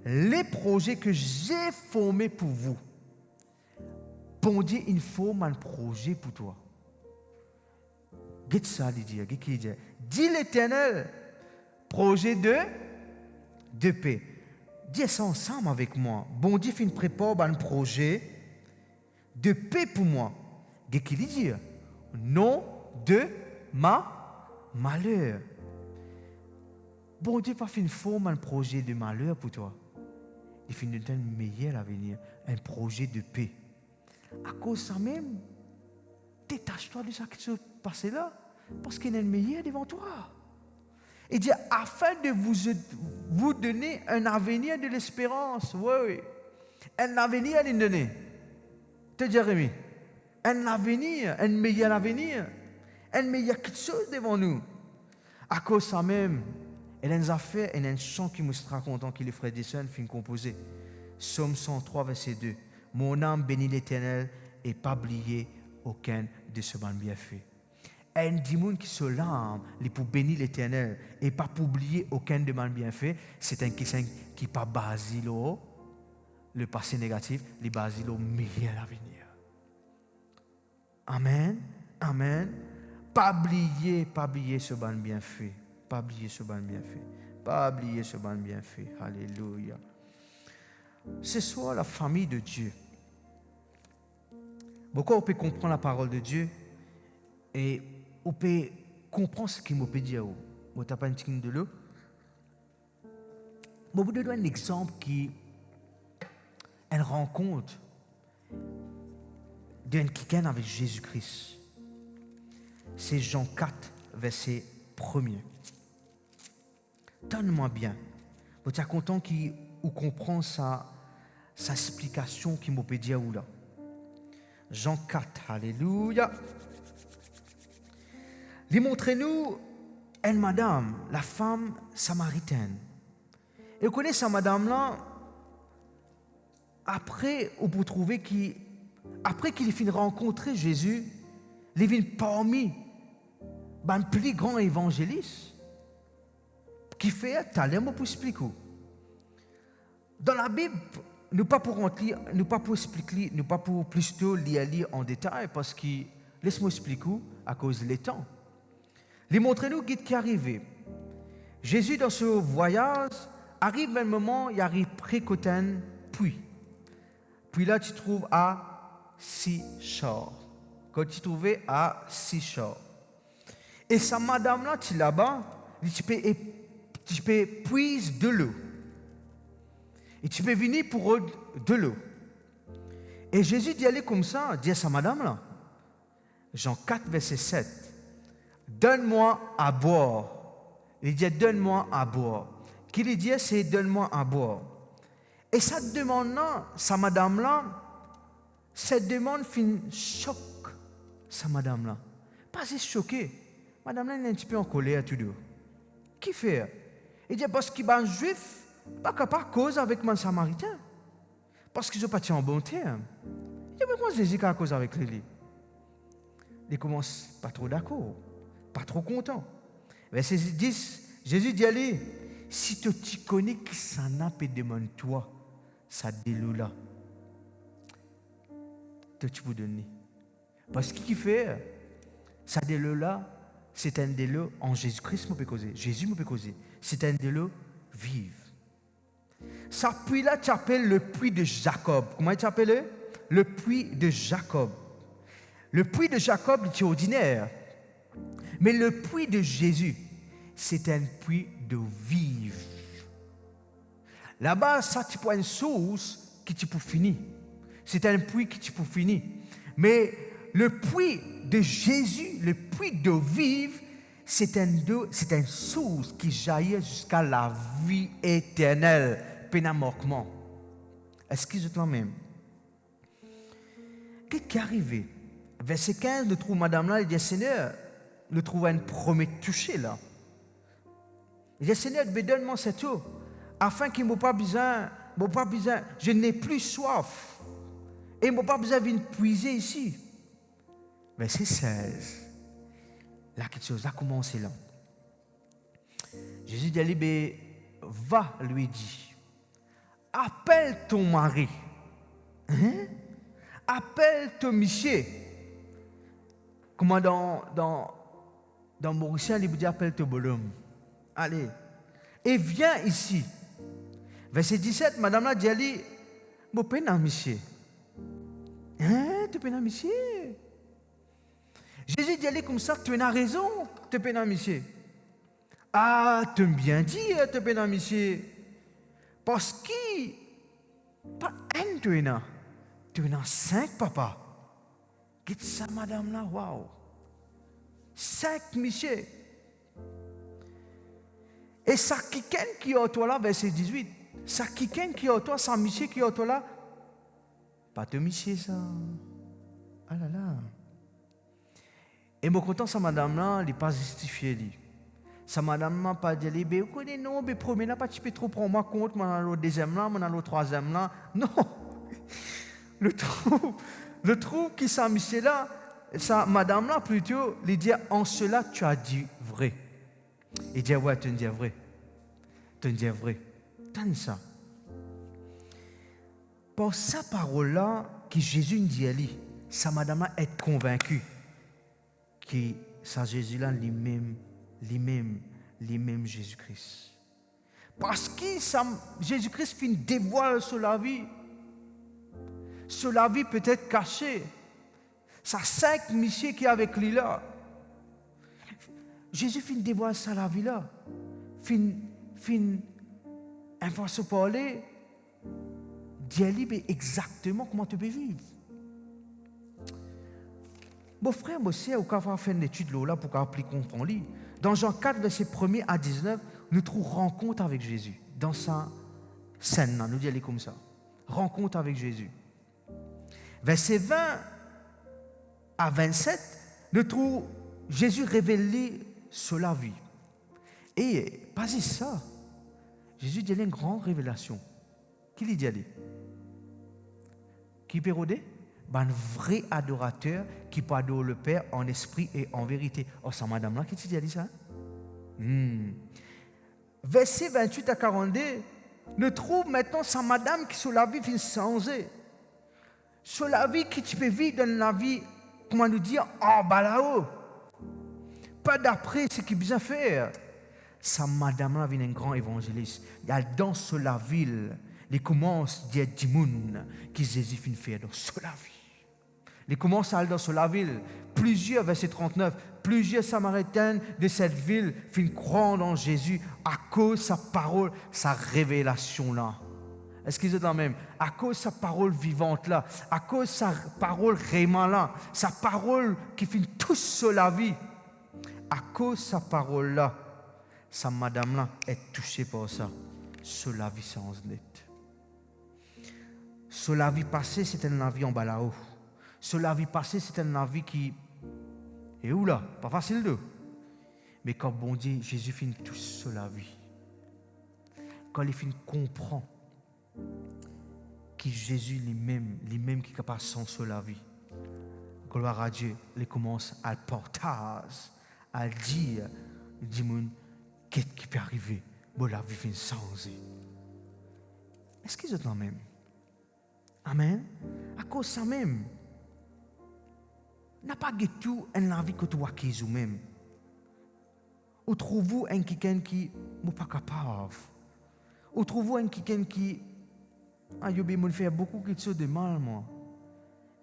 les projets que j'ai formés pour vous, bon Dieu, il faut un projet pour toi. Qu'est-ce ça, il dit? Dis l'Éternel, projet de paix. Dis ça ensemble avec moi. Bon Dieu, il prépare un projet de paix pour moi. Qu'est-ce qu'il dit? Non de malheur. Bon Dieu pas fait une forme, un projet de malheur pour toi. Il fait un meilleur avenir, un projet de paix. À cause de ça même, détache-toi de ça qui se passe là, parce qu'il y a un meilleur devant toi. Il dit, afin de vous donner un avenir de l'espérance. Oui. Un avenir à lui donner. Te dis, Jérémie, un avenir, un meilleur avenir, un meilleur quelque chose devant nous. À cause de ça même, il y a une affaire, il y a un chant qui me sera content que les frères et sœurs finissent composer. Psaume 103, verset 2. Mon âme bénit l'Éternel et pas oublier aucun de ses bienfaits. Un démon qui se l'âme, il pour bénir l'Éternel et pas pour oublier aucun de mes bienfaits, c'est un qui pas basé le passé négatif, il est basé le meilleur avenir. Amen, amen. Pas oublier ce bon bienfait, pas oublier ce bon bienfait, pas oublier ce bon bienfait. Alléluia. Ce soir, la famille de Dieu. Beaucoup on peut comprendre la parole de Dieu et on peut comprendre ce qu'il m'a dire. On t'a pas une tique de l'eau. Je vous donne un exemple qui elle rencontre d'un quiquin avec Jésus-Christ. C'est Jean 4, verset 1er. Donne-moi bien. Vous êtes content qu'il comprend sa explication qui m'a peut dire où là. Jean 4, alléluia. Il montre-nous une madame, la femme samaritaine. Et vous connaissez cette madame-là, après, on peut trouver après qu'il finit de rencontrer Jésus, il vient parmi un plus grand évangéliste qui fait talent pour expliquer. Dans la Bible, nous pas pour rentrer, nous pas pour expliquer, nous pas pour plutôt lire en détail parce que laisse-moi expliquer à cause du temps. Les montrez-nous guide qui est arrivé. Jésus dans ce voyage arrive un moment, il arrive près Coten, puis là tu trouves à Sichor. Quand tu trouvais à Sichor. Et sa madame là, tu là-bas, tu peux puiser de l'eau. Et tu peux venir pour de l'eau. Et Jésus dit aller comme ça, dit à sa madame là, Jean 4, verset 7, donne-moi à boire. Il dit, donne-moi à boire. Qu'il dit, c'est donne-moi à boire. Et cette demande-là, sa madame-là, cette demande fait choc, sa madame-là. Pas si choquée. Madame-là, elle est un petit peu en colère tout deux. Qui fait? Il dit, parce qu'il est un juif, pas capable de cause avec mon samaritain. Parce qu'ils sont pas en bon terme. Il dit, mais moi, Jésus a cause avec lui. Il commence pas trop d'accord, pas trop content. Verset 10, Jésus dit, allez, si tu connais qui s'en a, peut demande-toi, ça délo là. Tu peux donner. Parce qu'il fait, ça délo là, c'est un délo en Jésus-Christ, me peut causer. Jésus me peut causer. C'est un délo vive. Ça puits là, tu appelles le puits de Jacob. Comment tu appelles? Le puits de Jacob. Le puits de Jacob est ordinaire. Mais le puits de Jésus, c'est un puits de vive. Là-bas, ça, tu prends une source qui tu peux finir. C'est un puits qui tu peux finir. Mais le puits de Jésus, le puits d'eau vive, c'est une source qui jaillit jusqu'à la vie éternelle, pénamorquement. Est-ce qu'ils sont là même? Qu'est-ce qui est arrivé? Verset 15, nous trouve madame là, il dit, Seigneur, nous trouvons un premier touché là. Il dit, Seigneur, donne-moi cette eau, afin qu'il ne m'ait pas besoin, je n'ai plus soif. Et il ne m'a pas besoin de venir puiser ici. Verset 16. Là, quelque chose a commencé là. Jésus dit, va, lui dit, appelle ton mari. Hein? Appelle ton monsieur. Comment dans Mauricien, il dit, appelle ton bonhomme. Allez. Et viens ici. Verset 17, madame là dit, allez, mon père, monsieur. Hein, tu peux monsieur? Jésus dit, allez comme ça, tu as raison, tu peux monsieur. Ah, tu m'as bien dit, tu peux monsieur. Parce que, pas un, tu as 5, papa. Qu'est-ce que ça, madame là, waouh. 5, monsieur. Et ça, quelqu'un qui est au toi là, verset 18. Ça, quelqu'un qui est au toi, ça, monsieur qui est au toi là. Pas de monsieur, ça. Ah là là. Et moi, content, ça, madame là, elle n'est pas justifiée. Ça, madame là, pas dit, vous connaissez, non, mais premier, n'a pas tu peux trop prendre moi compte, moi, dans le deuxième là, moi, dans le troisième là. Non. Le trou qui s'est mis là, ça, madame là, plutôt, lui dit, en cela, tu as dit vrai. Il dit, ouais, tu dis vrai. Tu dis vrai. T'as ça. Par sa parole-là, que Jésus dit à lui, sa madame-là est convaincue que ça Jésus-là, lui-même Jésus-Christ. Parce que Jésus-Christ fait une dévoile sur la vie peut-être cachée. Ça 5 messieurs qui est avec lui là. Jésus fait une dévoile sur la vie là. Fin un façon de parler, dis-lui exactement comment tu peux vivre. Mon frère, moi, c'est au cas où faire une étude là pour appliquer comprendre. Dans Jean 4, verset 1er à 19, nous trouvons rencontre avec Jésus. Dans sa scène, nous dit aller comme ça. Rencontre avec Jésus. Verset 20 à 27, nous trouvons Jésus révélé sur la vie. Et pas ça. Jésus dit une grande révélation. Qui lui dit aller? Qui peut rôder? Un vrai adorateur qui peut adorer le Père en esprit et en vérité. Oh, ça, madame là, qui te dit ça? Verset 28 à 42, nous trouvons maintenant sa madame qui sur la vie vient changer. Sur la vie qui tu peux vivre dans la vie, comment nous dire, en bas là-haut. Pas d'après ce qu'il besoin faire. Sa madame là vient un grand évangéliste. Il y a dans sur la ville, il commence à dire du monde qui Jésus vient faire dans sur la vie. Il commence à aller dans la ville. Plusieurs, verset 39, plusieurs Samaritains de cette ville finissent croire en Jésus à cause de sa parole, sa révélation là. Est-ce qu'ils sont là même? À cause de sa parole vivante là, à cause de sa parole réellement là, sa parole qui finit tout sur la vie. À cause de sa parole là, sa madame là est touchée par ça. Sur la vie sans net. Sur la vie passée, c'était une vie en bas là-haut. Sur la vie passée, c'était une vie qui est où là? Pas facile de. Mais quand bon Dieu, Jésus finit tout sur la vie. Quand il finit comprend que Jésus lui-même qui est capable de sens sur la vie. Gloire à Dieu, il commence à le partager, à dire, dis-moi, qu'est-ce qui peut arriver? Bon, la vie finit sans. Est-ce qu'ils sont là même? Amen. À cause de ça même. N'a pas de tout en vie que tu vois qui est même. Ou trouvez-vous un quelqu'un qui n'est pas capable. Ou trouvez-vous un quelqu'un qui a fait beaucoup de choses de mal, moi.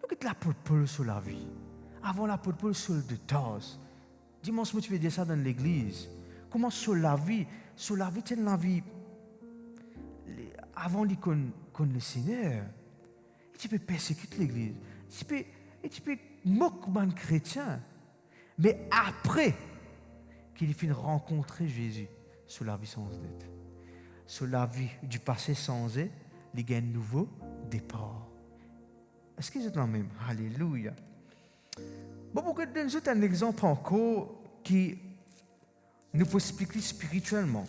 Nous quittons la Paul sur la vie. Avant la Paul sur le tasse. Dimanche, tu veux dire ça dans l'église. Comment sur la vie, c'est la vie. Avant de connaître le Seigneur, tu peux persécuter l'église. Tu peux moquer un chrétien. Mais après qu'il finit rencontrer Jésus sur la vie sans dette, sur la vie du passé sans dette, il y a un nouveau départ. Est-ce que c'est la même? Alléluia. Bon, pour que je donne un exemple encore qui nous peut expliquer spirituellement.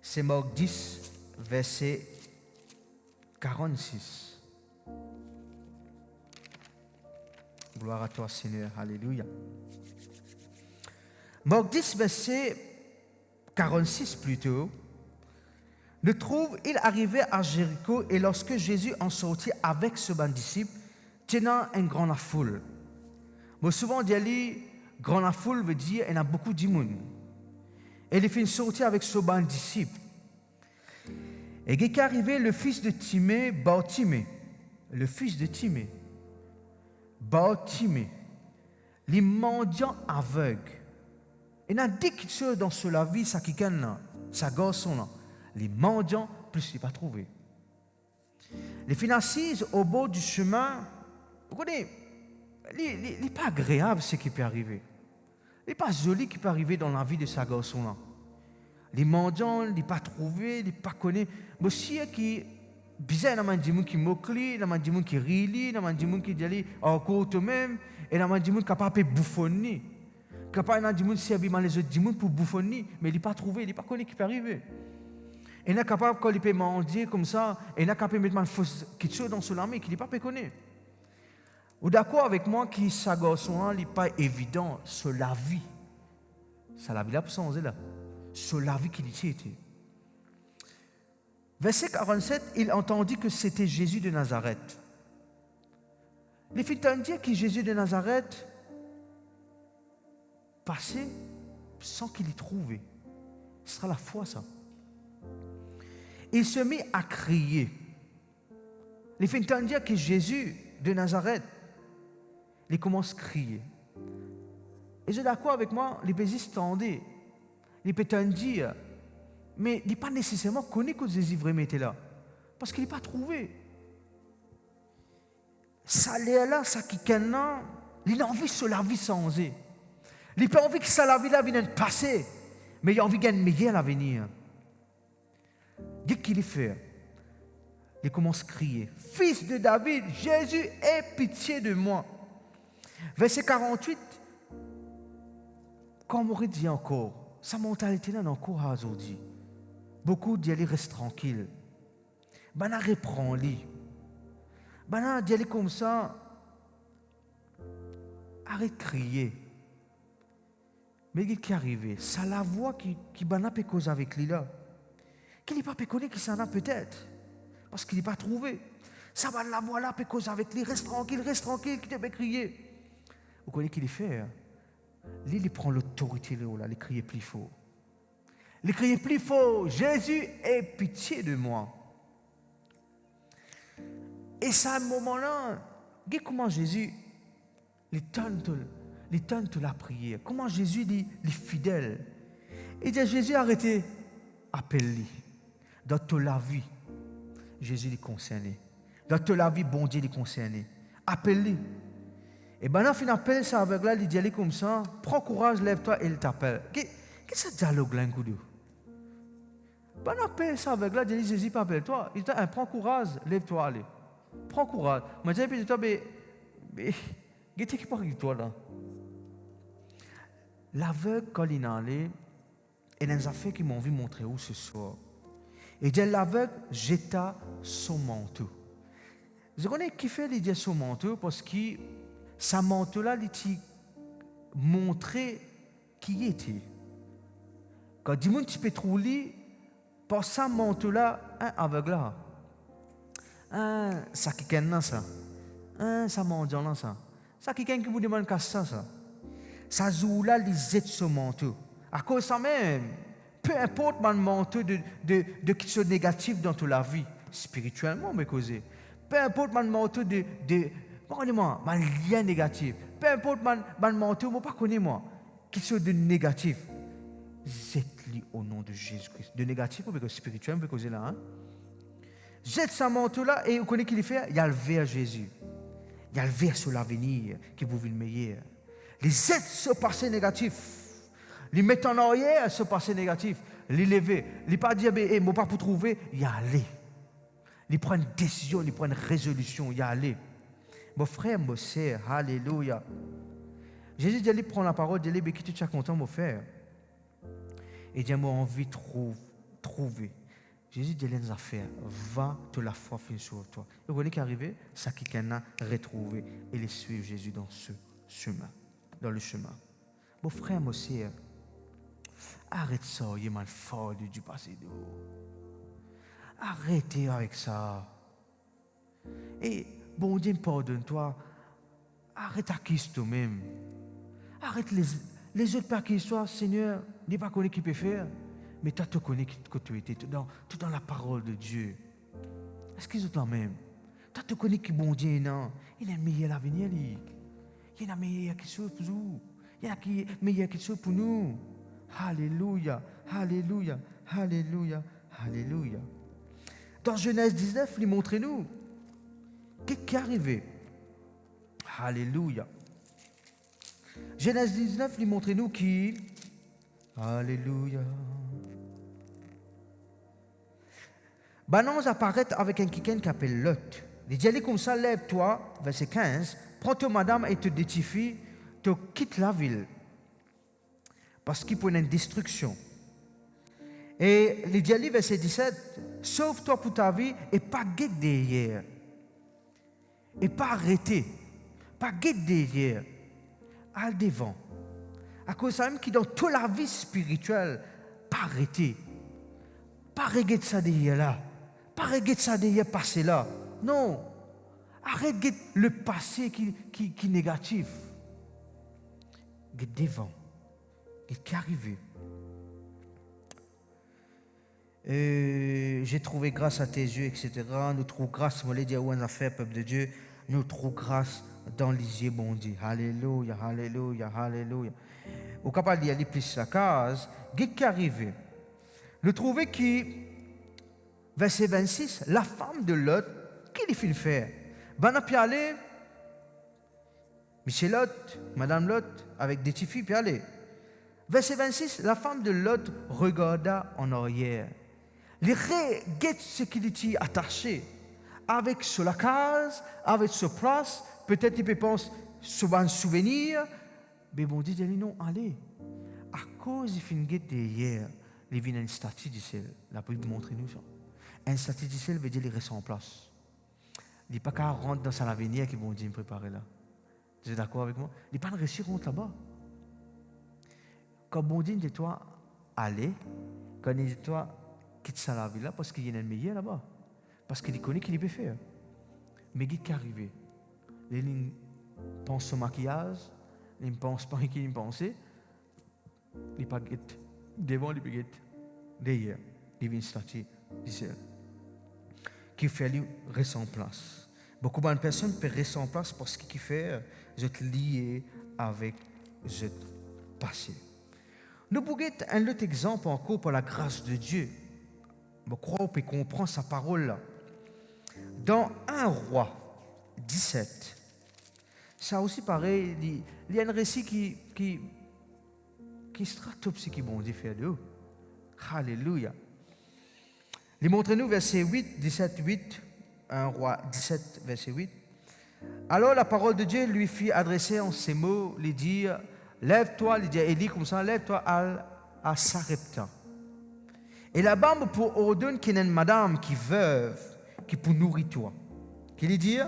C'est Marc 10, verset 46. Gloire à toi, Seigneur. Alléluia. Marc 10, verset 46 plutôt, nous trouve, il arrivait à Jéricho et lorsque Jésus en sortit avec ce bon disciple, tenant une grande foule. Moi, souvent, dit, grande foule veut dire il y a beaucoup de monde. Et il finit sortir avec ce bon disciple. Et il est arrivé le fils de Timée, Bartimée. Le fils de Timée. Bartimée. Les mendiants aveugles. Il y a dit quelque chose dans la vie, ça qui là, ça garçon là. Les mendiants, plus il n'est pas trouvé. Les filles assises au bord du chemin, vous connaissez, il n'est pas agréable ce qui peut arriver. Il n'est pas joli qui peut arriver dans la vie de ce garçon là. Les mendiants, il n'est pas trouvé, il n'est pas connu. Mais si qui bizarre, il y a des gens qui moquent, il y a des gens qui rient, il y a des gens qui disent encore eux-mêmes, et il y a des gens qui sont capables de bouffonner. Capable de gens servir mal les autres pour bouffonner, mais il n'est pas trouvé, il n'est pas connu qui peut arriver. Et il est capable, quand il peut mendier comme ça, et il est capable de mettre quelque chose dans son armée qu'il n'est pas connu. Ou d'accord avec moi que ce garçon-là n'est pas évident sur la vie. C'est la vie là pour changer là. Sur la vie qu'il était. Verset 47, il entendit que c'était Jésus de Nazareth. Les filles dire que Jésus de Nazareth passait sans qu'il y trouve. Ce sera la foi, ça. Il se mit à crier. Les filles dire que Jésus de Nazareth, il commence à crier. Et je suis d'accord avec moi, les bézis tendaient. Il peut dire, mais il n'est pas nécessairement connu que Jésus vraiment était là. Parce qu'il n'est pas trouvé. ça l'air là, ça qui là, il a envie de la vie sans eux. Il n'a pas envie que ça la vie là vienne passer, mais il a envie de gagner meilleur à venir. Qu'est-ce qu'il fait? Il commence à crier, Fils de David, Jésus, aie pitié de moi. Verset 48, comme on aurait dit encore, sa mentalité là encore à aujourd'hui. Beaucoup d'y aller reste tranquille. Ben, reprend-lui. Ben, d'y aller comme ça, arrête de crier. Mais qu'est-ce qui est arrivé? Ça la voix qui peut cause avec lui là. Qu'il n'est pas péconné qu'il s'en a peut-être. Parce qu'il n'est pas trouvé. Ça va la voix là peut cause avec lui. Reste tranquille, qui te fait crier. Vous connaissez qu'il fait? Hein? Lui, il prend l'autorité là, il crie plus fort. Il crie plus fort. Jésus, aie pitié de moi. Et ça, à un moment-là, regardez comment Jésus, il tente la prière. Comment Jésus dit, il est fidèle. Il dit, Jésus, arrêtez, appelle-lui. Dans toute la vie, Jésus est concerné. Dans toute la vie, bon Dieu est concerné. Appelle-lui. Et bien, là, il appelle ça avec là, il dit, comme ça, prends courage, lève-toi et il t'appelle. Qu'est-ce que ce dialogue là, un coup de? Ben, appelle ça avec là, il dit, Jésus, appelle-toi. Il dit, prends courage, lève-toi, allez. Prends courage. Mais je dis, toi, mais, qu'est-ce qui parle de toi là? L'aveugle, quand il est allé, il y a des affaires qui m'ont envie de montrer où ce soir. Et dit, l'aveugle jeta son manteau. Vous connaissez qui fait l'idée son manteau parce que sa manteau-là, il montrait qui il était. Quand du monde, tu peux trouver, par sa manteau-là, un aveugle là. Ça qui est ça. Ça mendiant là ça. Ça qui vous demande qu'à ça. Ça joue là, il jette son manteau. À cause de ça même, peu importe mon manteau de quelque chose de négatif dans toute la vie, spirituellement, mais causé. Peu importe mon manteau pardonnez-moi, mon lien négatif. Peu importe mon manteau, moi pas connais moi, quelque chose de négatif. Jette-le au nom de Jésus-Christ. De négatif, parce que spirituel, mais causer là. Hein? Jette sa manteau là et vous connaissez qu'il fait? Il y a le vers Jésus. Il y a le vers sur l'avenir qui vous le meilleur. Les jette ce passé négatif. Les mettre en arrière ce passé négatif. Les lever. Les pas dire, mais moi pas pour trouver, il y a aller. Il prend une décision, il prend une résolution, il y a aller. Mon frère, mon sœur, alléluia. Jésus dit, il prend la parole, il dit, mais qui tu es content, mon frère? Et dit, moi envie de trouver. Jésus dit les affaires, va te la foi finir sur toi. Et vous voyez qui est arrivé? Ça qui a retrouvé et les suivre Jésus dans ce chemin, dans le chemin. Mon frère, mon sœur, arrête ça, il est mal fort du passé d'eau. Arrêtez avec ça. Et bon Dieu, pardonne-toi. Arrête à qui toi-même. Arrête les autres par qui soit, Seigneur, n'est pas connu qui peut faire. Mais toi, tu connais que tu étais tout dans la parole de Dieu. Est-ce qu'ils sont même? Toi, tu connais que bon Dieu, non? Il y a un meilleur avenir. Il y a un meilleur quelque chose pour nous. Il y a un meilleur quelque chose pour nous. Alléluia, alléluia, alléluia, alléluia. Dans Genèse 19, il montre-nous qu'est-ce qui est arrivé. Alléluia. Genèse 19, il montre-nous qui. Alléluia. Banons apparaît avec un quelqu'un qui appelle Lot. Il dit, allez comme ça, lève-toi, verset 15, prends ta madame et te détifie, te quitte la ville. Parce qu'il prend une destruction. Et il dit, verset 17, sauve-toi pour ta vie et pas guette derrière. Et pas arrêter. Pas guette derrière. Al devant. À cause de ça même qui dans toute la vie spirituelle, pas arrêter. Pas regarder ça derrière là. Pas regarder ça derrière passé là. Non. Arrête de le passé qui est négatif. Regarde devant. Regarde qui est arrivé. J'ai trouvé grâce à tes yeux, etc. Nous trouvons grâce, moi, les dire où on a fait, peuple de Dieu. Nous trouvons grâce dans les yeux, bon Dieu. Alléluia, alléluia, alléluia. Au capable d'y aller plus la case, qu'est-ce qui est arrivé? Nous trouvons qui, verset 26, la femme de Lot, qu'est-ce qu'il fait? Ben, on a pu aller Monsieur Lot, Madame Lot, avec des petites filles, puis allez. Verset 26, la femme de Lot regarda en arrière. Les regarde ce qu'il était attaché. Avec sur la case, avec sur place, peut-être il peut penser sur un souvenir. Mais bon Dieu dit non, allez. À cause il finit derrière, il vient une statue du ciel. La Bible montre nous ça. Une statue du ciel veut dire qu'il reste en place. Il n'est pas qu'à rentrer dans sa avenir qui bon Dieu me préparer là. Vous êtes d'accord avec moi? Il n'est pas de réussir rentre là-bas. Quand bon Dieu dit toi, allez, quand il dit toi, quitte ça la vie là, parce qu'il y a un meilleur là-bas. Parce qu'il connaît qu'il peut faire. Mais il est arrivé. Il pense au maquillage, il ne pense pas qu'il pense. Il pas guette. Devant, il peut guette. Derrière, il vient une statue du ciel. Qui fait lui rester en place. Beaucoup de personnes peuvent rester en place parce qu'il fait être lié avec le passé. Nous pouvons un autre exemple encore pour la grâce de Dieu. Je crois qu'on peut comprendre sa parole là. Dans 1 Roi 17, ça aussi pareil, il y a un récit qui stratopsie qui bon Dieu fait de nous. Alléluia. Il montre-nous verset 8, 17, 8, 1 Roi 17, verset 8. Alors la parole de Dieu lui fit adresser en ces mots, lui dire, lève-toi, il dit à Élie comme ça, lève-toi à Sarepta. Et là-bas, pour ordonner qu'il y ait une madame qui veuve, qui pour nourrir toi. Qu'il lui dit,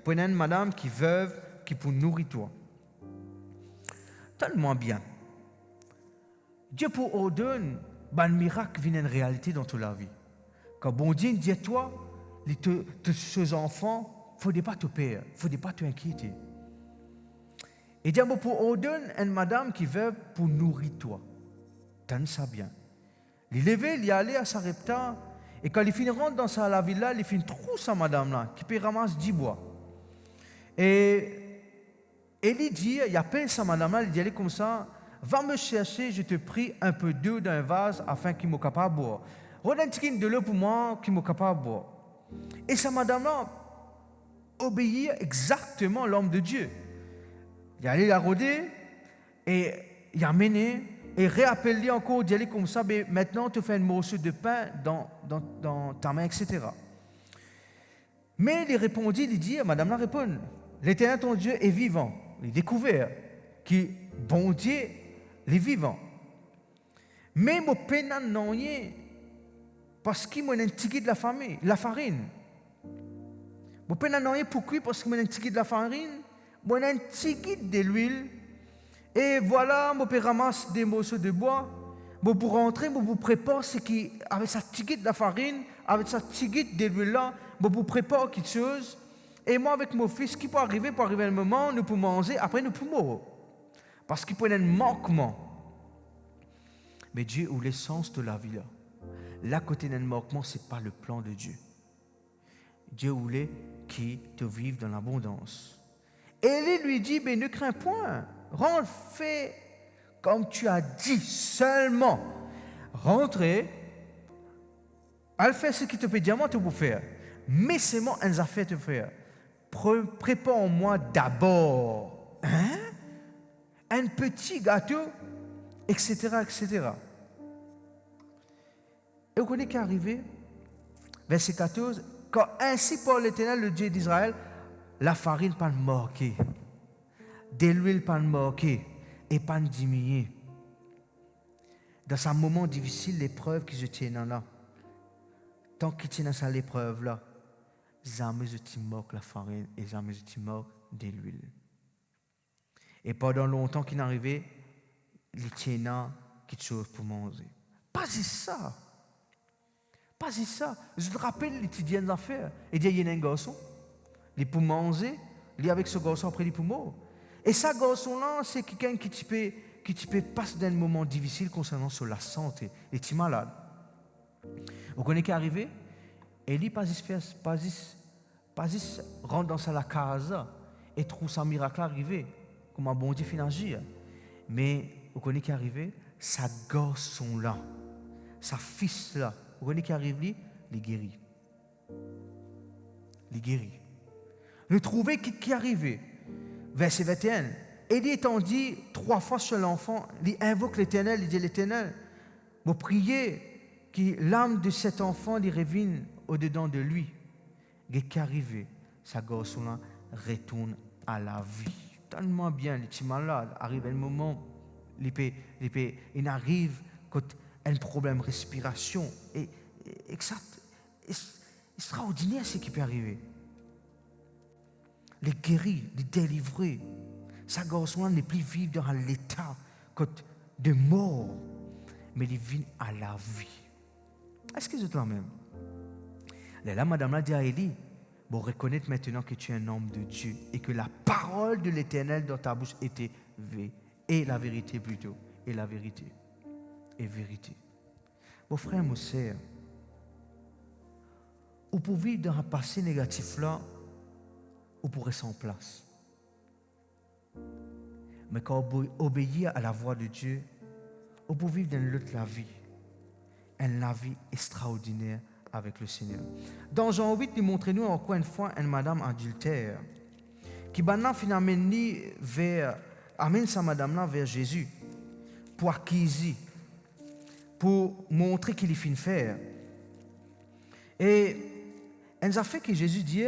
pour une madame qui veuve, qui pour nourrir toi. Tellement bien. Dieu pour ordonner, un miracle vient une réalité dans toute la vie. Quand bon Dieu dit à toi, ces enfants, il ne faut pas te perdre, il ne faut pas t'inquiéter. Et Dieu pour ordonner une madame qui veut pour nourrir toi. T'en ça bien. Il levé, il est allé à Sarepta, et quand il finit rentre dans la villa, il finit trouver sa madame là, qui peut ramasser 10 bois. Et il dit, il appelle sa madame là, il dit, allez comme ça, va me chercher, je te prie, un peu d'eau dans un vase afin qu'il me capable de boire. Redonne un petit de l'eau pour moi, qu'il me capable de boire. Et sa madame là obéit exactement à l'homme de Dieu. Il est allé la rôder, et il a mené, et réappelle-lui encore, d'y aller comme ça, mais maintenant tu fais un morceau de pain dans ta main, etc. Mais il répondit, il dit, madame la répond, l'Éternel ton Dieu est vivant. Il découvert que bon Dieu est vivant. Mais mon peine non y parce qu'il m'a un ticket de la farine. Mon peine non y pourquoi? Parce qu'il m'a un ticket de la farine, moi un ticket de l'huile. Et voilà, je peux ramasser des morceaux de bois. Pour rentrer, je vous prépare ce qui, avec sa tigite de la farine, avec sa tigite de l'huile là, je vous prépare quelque chose. Et moi, avec mon fils, qui peut arriver un moment, nous pouvons manger, après nous pouvons mourir. Parce qu'il peut y avoir un manquement. Mais Dieu a l'essence de la vie là. Là, côté d'un manquement, ce n'est pas le plan de Dieu. Dieu voulait qu'il te vive dans l'abondance. Et il lui dit, mais ne crains point. Rentre, fais comme tu as dit seulement. Rentrez, elle fait ce qui te peut dire, moi, tu peux faire. Mais c'est moi, elle a fait te faire. Prépare-moi d'abord un petit gâteau, etc., etc. Et vous connaissez qui est arrivé? Verset 14. Quand ainsi parle l'Éternel, le Dieu d'Israël, la farine pas manquer, de l'huile pas manquer et pas diminuer. Dans ce moment difficile, l'épreuve qui se tient là, tant qu'il tient dans cette épreuve là, jamais je te manque la farine et jamais je te manque de l'huile. Et pendant longtemps qu'il n'arrivait, il tient quelque chose pour manger. Pas ça. Pas ça. Je te rappelle l'étudiant d'affaires. Et il y a un garçon, il peut manger, il est avec ce garçon après il peut mourir. Et ce garçon-là, c'est quelqu'un qui peut passer d'un moment difficile concernant sur la santé. Il est malade. Vous connaissez qui est arrivé? Et il pas rentre dans la case et trouve sa miracle arrivé. Comme un bon Dieu finit agir. Mais vous connaissez qui est arrivé? Sa garçon-là, sa fils-là, vous connaissez qui arrive, il est guéri. Il est guéri. Vous trouvez qui est arrivé? verset 21. Élie étant dit 3 fois sur l'enfant, il invoque l'Éternel, il dit l'Éternel, vous priez que l'âme de cet enfant il revienne au-dedans de lui. Et qu'arrivé, sa garçon-là retourne à la vie. Tellement bien, les petits malades, arrive un moment, il arrive quand un problème de respiration. Et exact, extraordinaire ce qui peut arriver. Les guéris, les délivrés. Sa garçon n'est plus vivre dans l'état de mort, mais il vit à la vie. Est-ce que c'est toi-même? Là, madame a dit à Élie, bon, reconnaître maintenant que tu es un homme de Dieu et que la parole de l'Éternel dans ta bouche était vraie. Et la vérité plutôt. Et la vérité. Et vérité. Mon frère, mon sœur, ou pour vivre dans un passé négatif là, ou pour rester en place. Mais quand on obéit à la voix de Dieu, on peut vivre dans l'autre la vie. Une vie extraordinaire avec le Seigneur. Dans Jean 8, il montre-nous encore une fois une madame adultère qui maintenant finalement amène sa madame-là vers Jésus pour acquérir, pour montrer qu'il est fin de faire. Et elle a fait que Jésus dit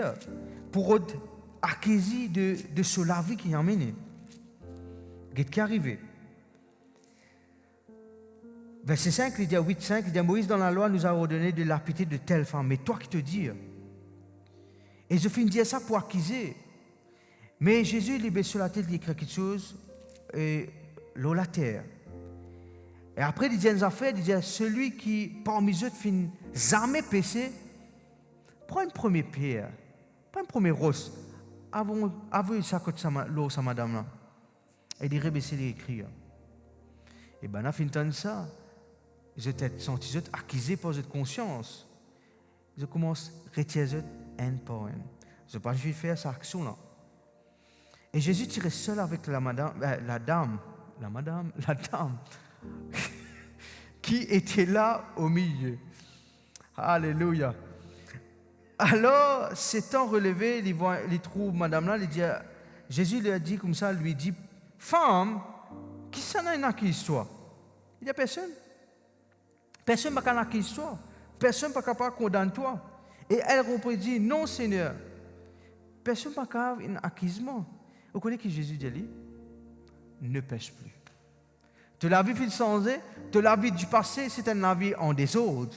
pour acquérir de ce la vie qui est amené. Qu'est-ce qui est arrivé? Verset 5, il dit à 8, 5, il dit Moïse dans la loi nous a ordonné de lapider de telles femmes. Mais toi qui te dis? Et je finis de dire ça pour acquiser. Mais Jésus, il est sur la tête, il écrit quelque chose, et l'eau la terre. Et après, il dit une affaire, il dit celui qui, parmi eux, finit jamais péché, prends une première pierre, prends une première rose, avant ça, l'eau, sa madame-là. Et il rebaisser les écrits. Et bien, à fin de ça, je t'ai senti accusé par cette conscience. Je commence à retirer un par un. Je n'ai pas envie de faire cette action-là. Et Jésus tirait seul avec la dame, qui était là au milieu. Alléluia. Alors, s'étant relevé, il trouve madame là, Jésus lui a dit comme ça, lui dit, femme, qui s'en a une acquise toi? Il n'y a personne. Personne ne peut acquise toi. Personne ne peut condamner toi. Et elle répondit, non Seigneur. Personne ne peut un acquisement. Vous connaissez qui Jésus dit? Ne pêche plus. De la vie fut changée, de la vie du passé, c'est une vie en désordre.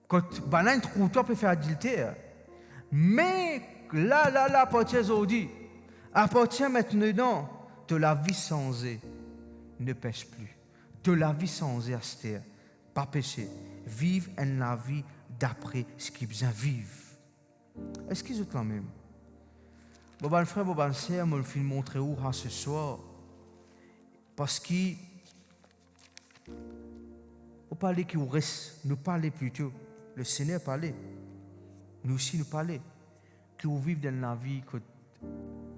Quand un trou, toi peut faire adultère. Mais là, à partir d'aujourd'hui, à partir maintenant, de la vie changée, ne pêche plus. De la vie changée à cette terre, pas pécher. Vive une vie d'après ce qui besoin vivre. Est-ce qu'ils sont quand même? Bon, frère, bon, sœur, je vais montrer où ce soir. Parce que, on parlait qu'il reste, nous parler plutôt. Le Seigneur parlait. Nous aussi, nous parler. Que vous vivez dans la vie, que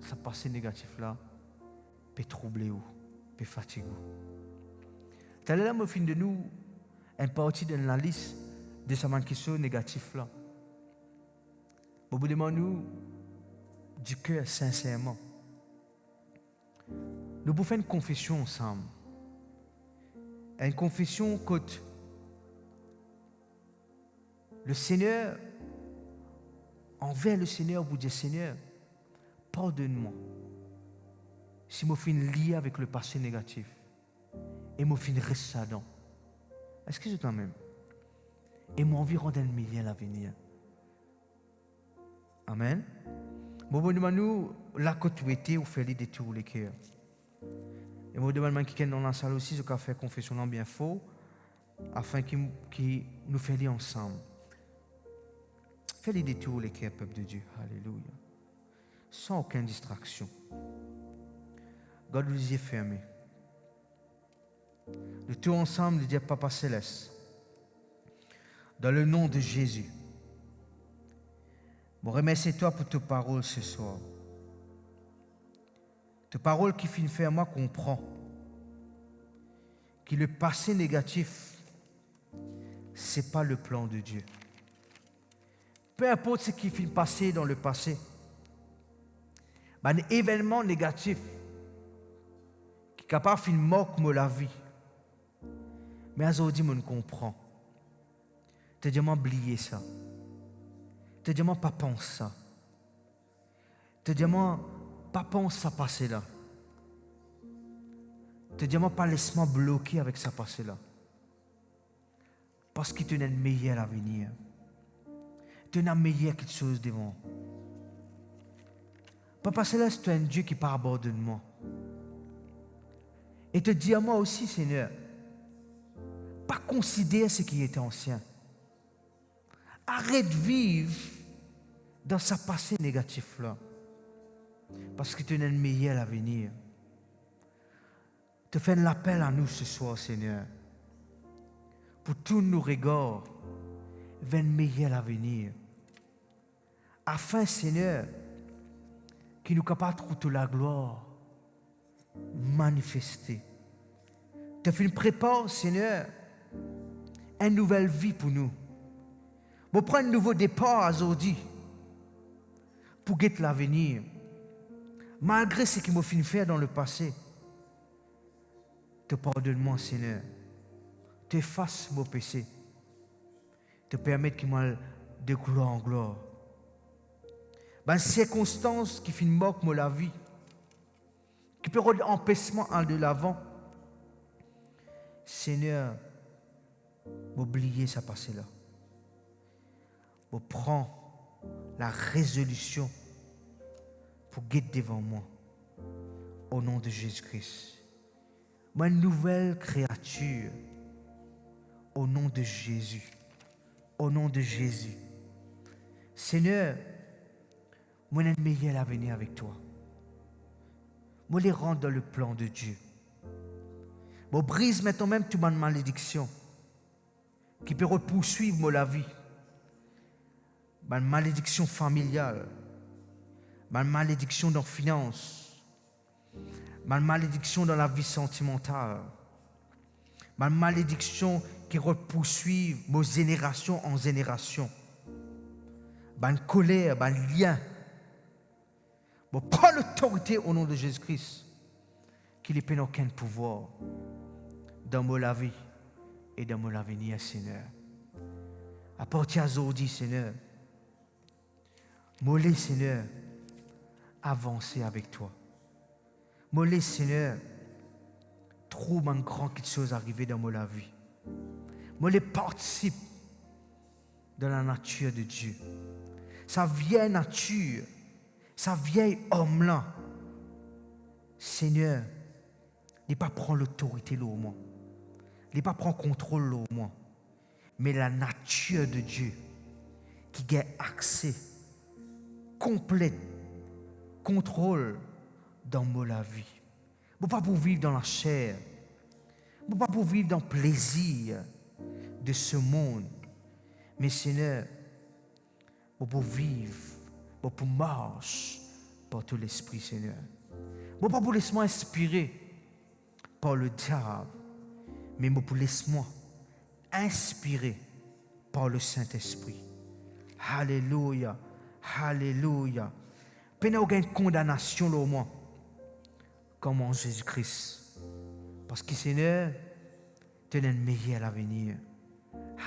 ça passé négatif là, peut troubler ou, peut fatiguer. Tel là, me fin de nous, un parti dans la liste de ces questions négatives là. Vous demandez-nous du cœur sincèrement. Nous pouvons faire une confession ensemble. Une confession que le Seigneur, envers le Seigneur, vous dites Seigneur, pardonne-moi si je suis lié avec le passé négatif et je suis resté dedans. Est-ce que c'est toi même? Et mon envie rendre un million à l'avenir. Amen. Bon, nous, la côte où était, vous faites des tours les cœurs. Et moi, demande qui est dans la salle aussi, je vais faire confession bien faux, afin qu'il nous fasse ensemble. Fais-les détours, les cœurs, peuple de Dieu. Alléluia. Sans aucune distraction. Garde les yeux fermés. Nous tous ensemble, dire Papa Céleste, dans le nom de Jésus, je remercie toi pour tes paroles ce soir. Tes paroles qui finissent faire moi comprendre que le passé négatif, ce n'est pas le plan de Dieu. Peu importe ce qui finit passer dans le passé, un événement négatif qui est capable de moquer la vie. Mais aujourd'hui, on comprend. Tu dis, oublier ça. Tu dis, pas penser ça. Tu dis, pas penser ça passer là. Tu dis, pas laisse-moi bloquer avec ça passer là. Parce que tu as une meilleure avenir. Tu as une meilleure quelque chose devant. Papa Céleste, tu es un Dieu qui part abandonnement. Et te dis à moi aussi, Seigneur, pas considérer ce qui était ancien. Arrête de vivre dans sa passé négatif là. Parce que tu as une meilleure avenir. Te fais l'appel à nous ce soir, Seigneur. Pour tous nos regards vers un meilleur avenir. Afin, Seigneur, qu'il nous capable de trouver la gloire manifester. Te fais une prépare, Seigneur, une nouvelle vie pour nous. Pour prendre un nouveau départ aujourd'hui pour guetter l'avenir. Malgré ce qu'il m'a fait faire dans le passé, te pardonne-moi, Seigneur. Te efface mon péché. Te permettre qu'il m'aille de gloire en gloire. Dans circonstances qui finissent moquent la vie, qui peut rendre empêchement en de l'avant, Seigneur, m'oublier ça passé là. Je prends la résolution pour guetter devant moi. Au nom de Jésus-Christ. Moi, une nouvelle créature. Au nom de Jésus. Au nom de Jésus. Seigneur, moi, j'ai un meilleur avenir avec toi. Moi, les rendre dans le plan de Dieu. Moi, brise maintenant même toute ma malédiction qui peut poursuivre la vie. Ma malédiction familiale, ma malédiction dans la finance, ma malédiction dans la vie sentimentale, ma malédiction qui poursuit nos générations en génération, ma colère, ma lien. Bon, prends l'autorité au nom de Jésus-Christ, qu'il n'ait pas aucun pouvoir dans ma vie et dans mon avenir, Seigneur. À partir d'aujourd'hui, Seigneur, mollet, Seigneur, avancer avec toi. Mollet, Seigneur, trouve un grand quelque chose arriver dans ma vie. Mollet participe dans la nature de Dieu. Sa vieille nature, sa vieille homme-là, Seigneur, il ne pas prendre l'autorité là au moins. Il ne pas prendre contrôle là au moins. Mais la nature de Dieu qui a accès complet, contrôle dans la vie. Je ne pas pour vivre dans la chair. Je ne pas pour vivre dans le plaisir de ce monde. Mais Seigneur, je pour vivre, je pour marcher par tout l'Esprit, Seigneur. Je ne pas pour laisser-moi inspirer par le diable, mais je pour laisser-moi inspirer par le Saint-Esprit. Alléluia. Alléluia. Peine aucune condamnation là au moins, comme en Jésus-Christ. Parce que Seigneur, tu as un meilleur avenir.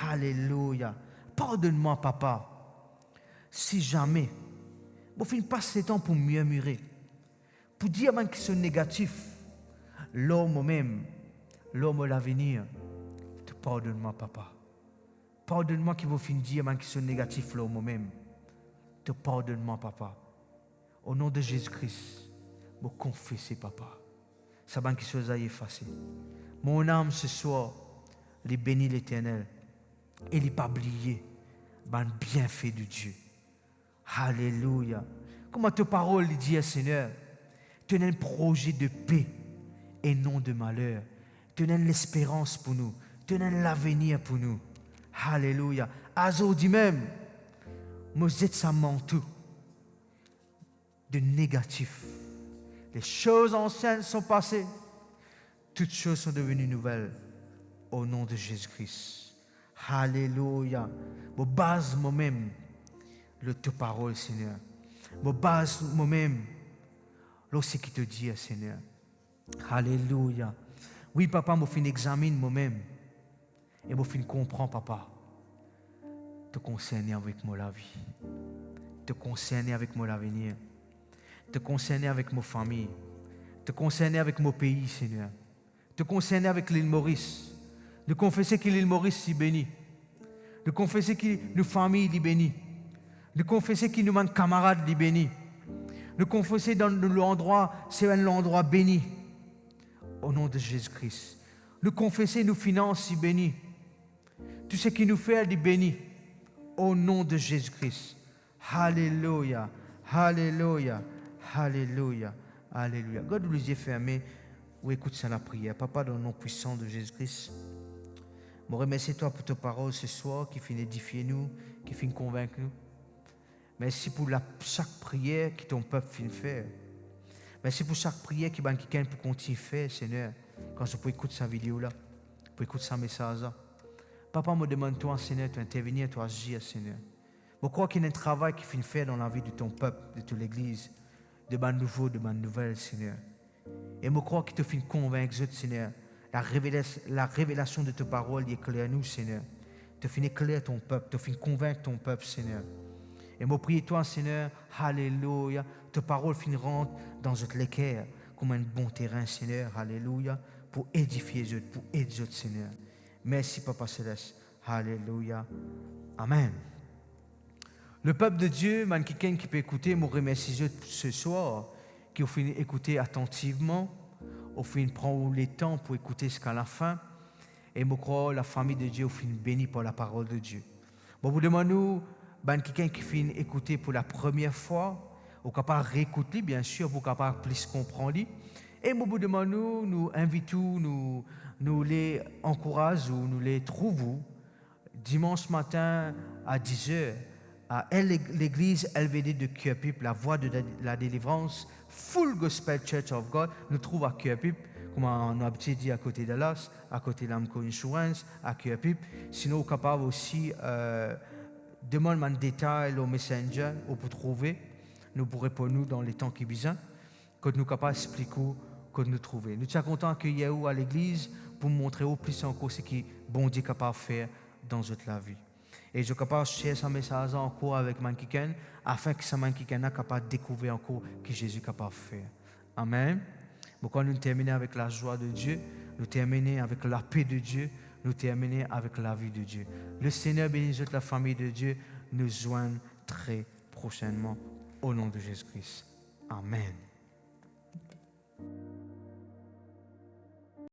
Alléluia. Pardonne-moi, papa, si jamais, je finis pas ce temps pour murmurer, pour dire même qu'ils sont négatifs, l'homme même, l'homme l'avenir, te pardonne-moi, papa. Pardonne-moi qui vous finir dire même qu'ils sont négatifs, l'homme même. Te pardonne-moi, papa. Au nom de Jésus-Christ, je confesse, papa. Ça va qui soit effacé. Mon âme ce soir, les bénit l'Éternel et les pas oublier le bienfait de Dieu. Alléluia. Comment ta parole dit, Seigneur, tu as un projet de paix et non de malheur. Tu as l'espérance pour nous. Tu as l'avenir pour nous. Alléluia. Aujourd'hui même, vous êtes sa manteau de négatif. Les choses anciennes sont passées. Toutes choses sont devenues nouvelles au nom de Jésus-Christ. Alléluia. Vos bases moi-même, le te parole, Seigneur. Vos bases moi-même, Là, c'est qui te dit, Seigneur. Alléluia. Oui, papa, moi, fin examine moi-même. Et moi, fin comprends, papa. Te concerner avec moi la vie. Te concerner avec moi l'avenir. Te concerner avec ma famille. Te concerner avec mon pays, Seigneur. Te concerner avec l'île Maurice. De confesser que l'île Maurice est bénie. De confesser que nos familles sont bénies. De confesser que nos camarades sont bénis. De confesser dans l'endroit, c'est un endroit béni. Au nom de Jésus-Christ. De confesser nos finances sont bénies. Tout ce qui nous fait est béni. Au nom de Jésus-Christ. Alléluia. Alléluia. Alléluia. Alléluia. Garde les yeux fermés ou écoute ça la prière. Papa, dans le nom puissant de Jésus-Christ, je remercie toi pour ta parole ce soir qui finit édifier nous, qui finit convaincre nous. Merci pour chaque prière que ton peuple finit faire. Merci pour chaque prière qui va quelqu'un pour continuer à faire, Seigneur, quand je peux écouter sa vidéo là, pour écouter sa message là. Papa, me demande toi, Seigneur, tu intervenir, tu agir, Seigneur. Je crois qu'il y a un travail qui finit faire dans la vie de ton peuple, de toute l'Église, de bonnes nouveaux, de bonnes nouvelles, Seigneur. Et je crois qu'il te finit convaincre, Seigneur. La révélation de ta parole est claire à nous, Seigneur. Tu finis éclairer ton peuple, tu finis convaincre ton peuple, Seigneur. Et je prie toi, Seigneur, alléluia, ta parole finit rentre dans notre équerre comme un bon terrain, Seigneur, alléluia, pour édifier les autres, pour aider les autres, Seigneur. Merci, Papa Céleste, alléluia, amen. Le peuple de Dieu, même quelqu'un qui peut écouter, je remercie ce soir, qui ont fini écouter attentivement, ont fini prendre le temps pour écouter jusqu'à la fin. Et je crois que la famille de Dieu a fini bénie par la parole de Dieu. Bon, vous demandez, quelqu'un qui finit écouter pour la première fois, ou capable de réécouter, bien sûr, pour capable plus comprendre. Et vous demandez, nous invitons, nous les encourageons, nous les trouvons dimanche matin à 10h à l'église LVD de Cœur-Pipe, la voie de la délivrance, Full Gospel Church of God, nous trouvons à Cœur-Pipe, comme on a l'habitude de dire à côté de Dallas, à côté de l'Amco Insurance, à Cœur-Pipe. Sinon, vous êtes capable aussi demander un détail au Messenger, pour trouver. Nous pourrons répondre nous dans les temps qui viennent, quand nous sommes capables d'expliquer que nous trouvons. Nous sommes contents d'accueillir à l'église pour montrer au plus encore ce que bon Dieu est capable de faire dans notre vie. Et je suis capable de share ce message encore avec quelqu'un afin que ce quelqu'un soit capable de découvrir encore ce que Jésus est capable de faire. Amen. Donc, quand nous terminons avec la joie de Dieu, nous terminons avec la paix de Dieu, nous terminons avec la vie de Dieu. Le Seigneur bénisse toute la famille de Dieu, nous joigne très prochainement au nom de Jésus-Christ. Amen.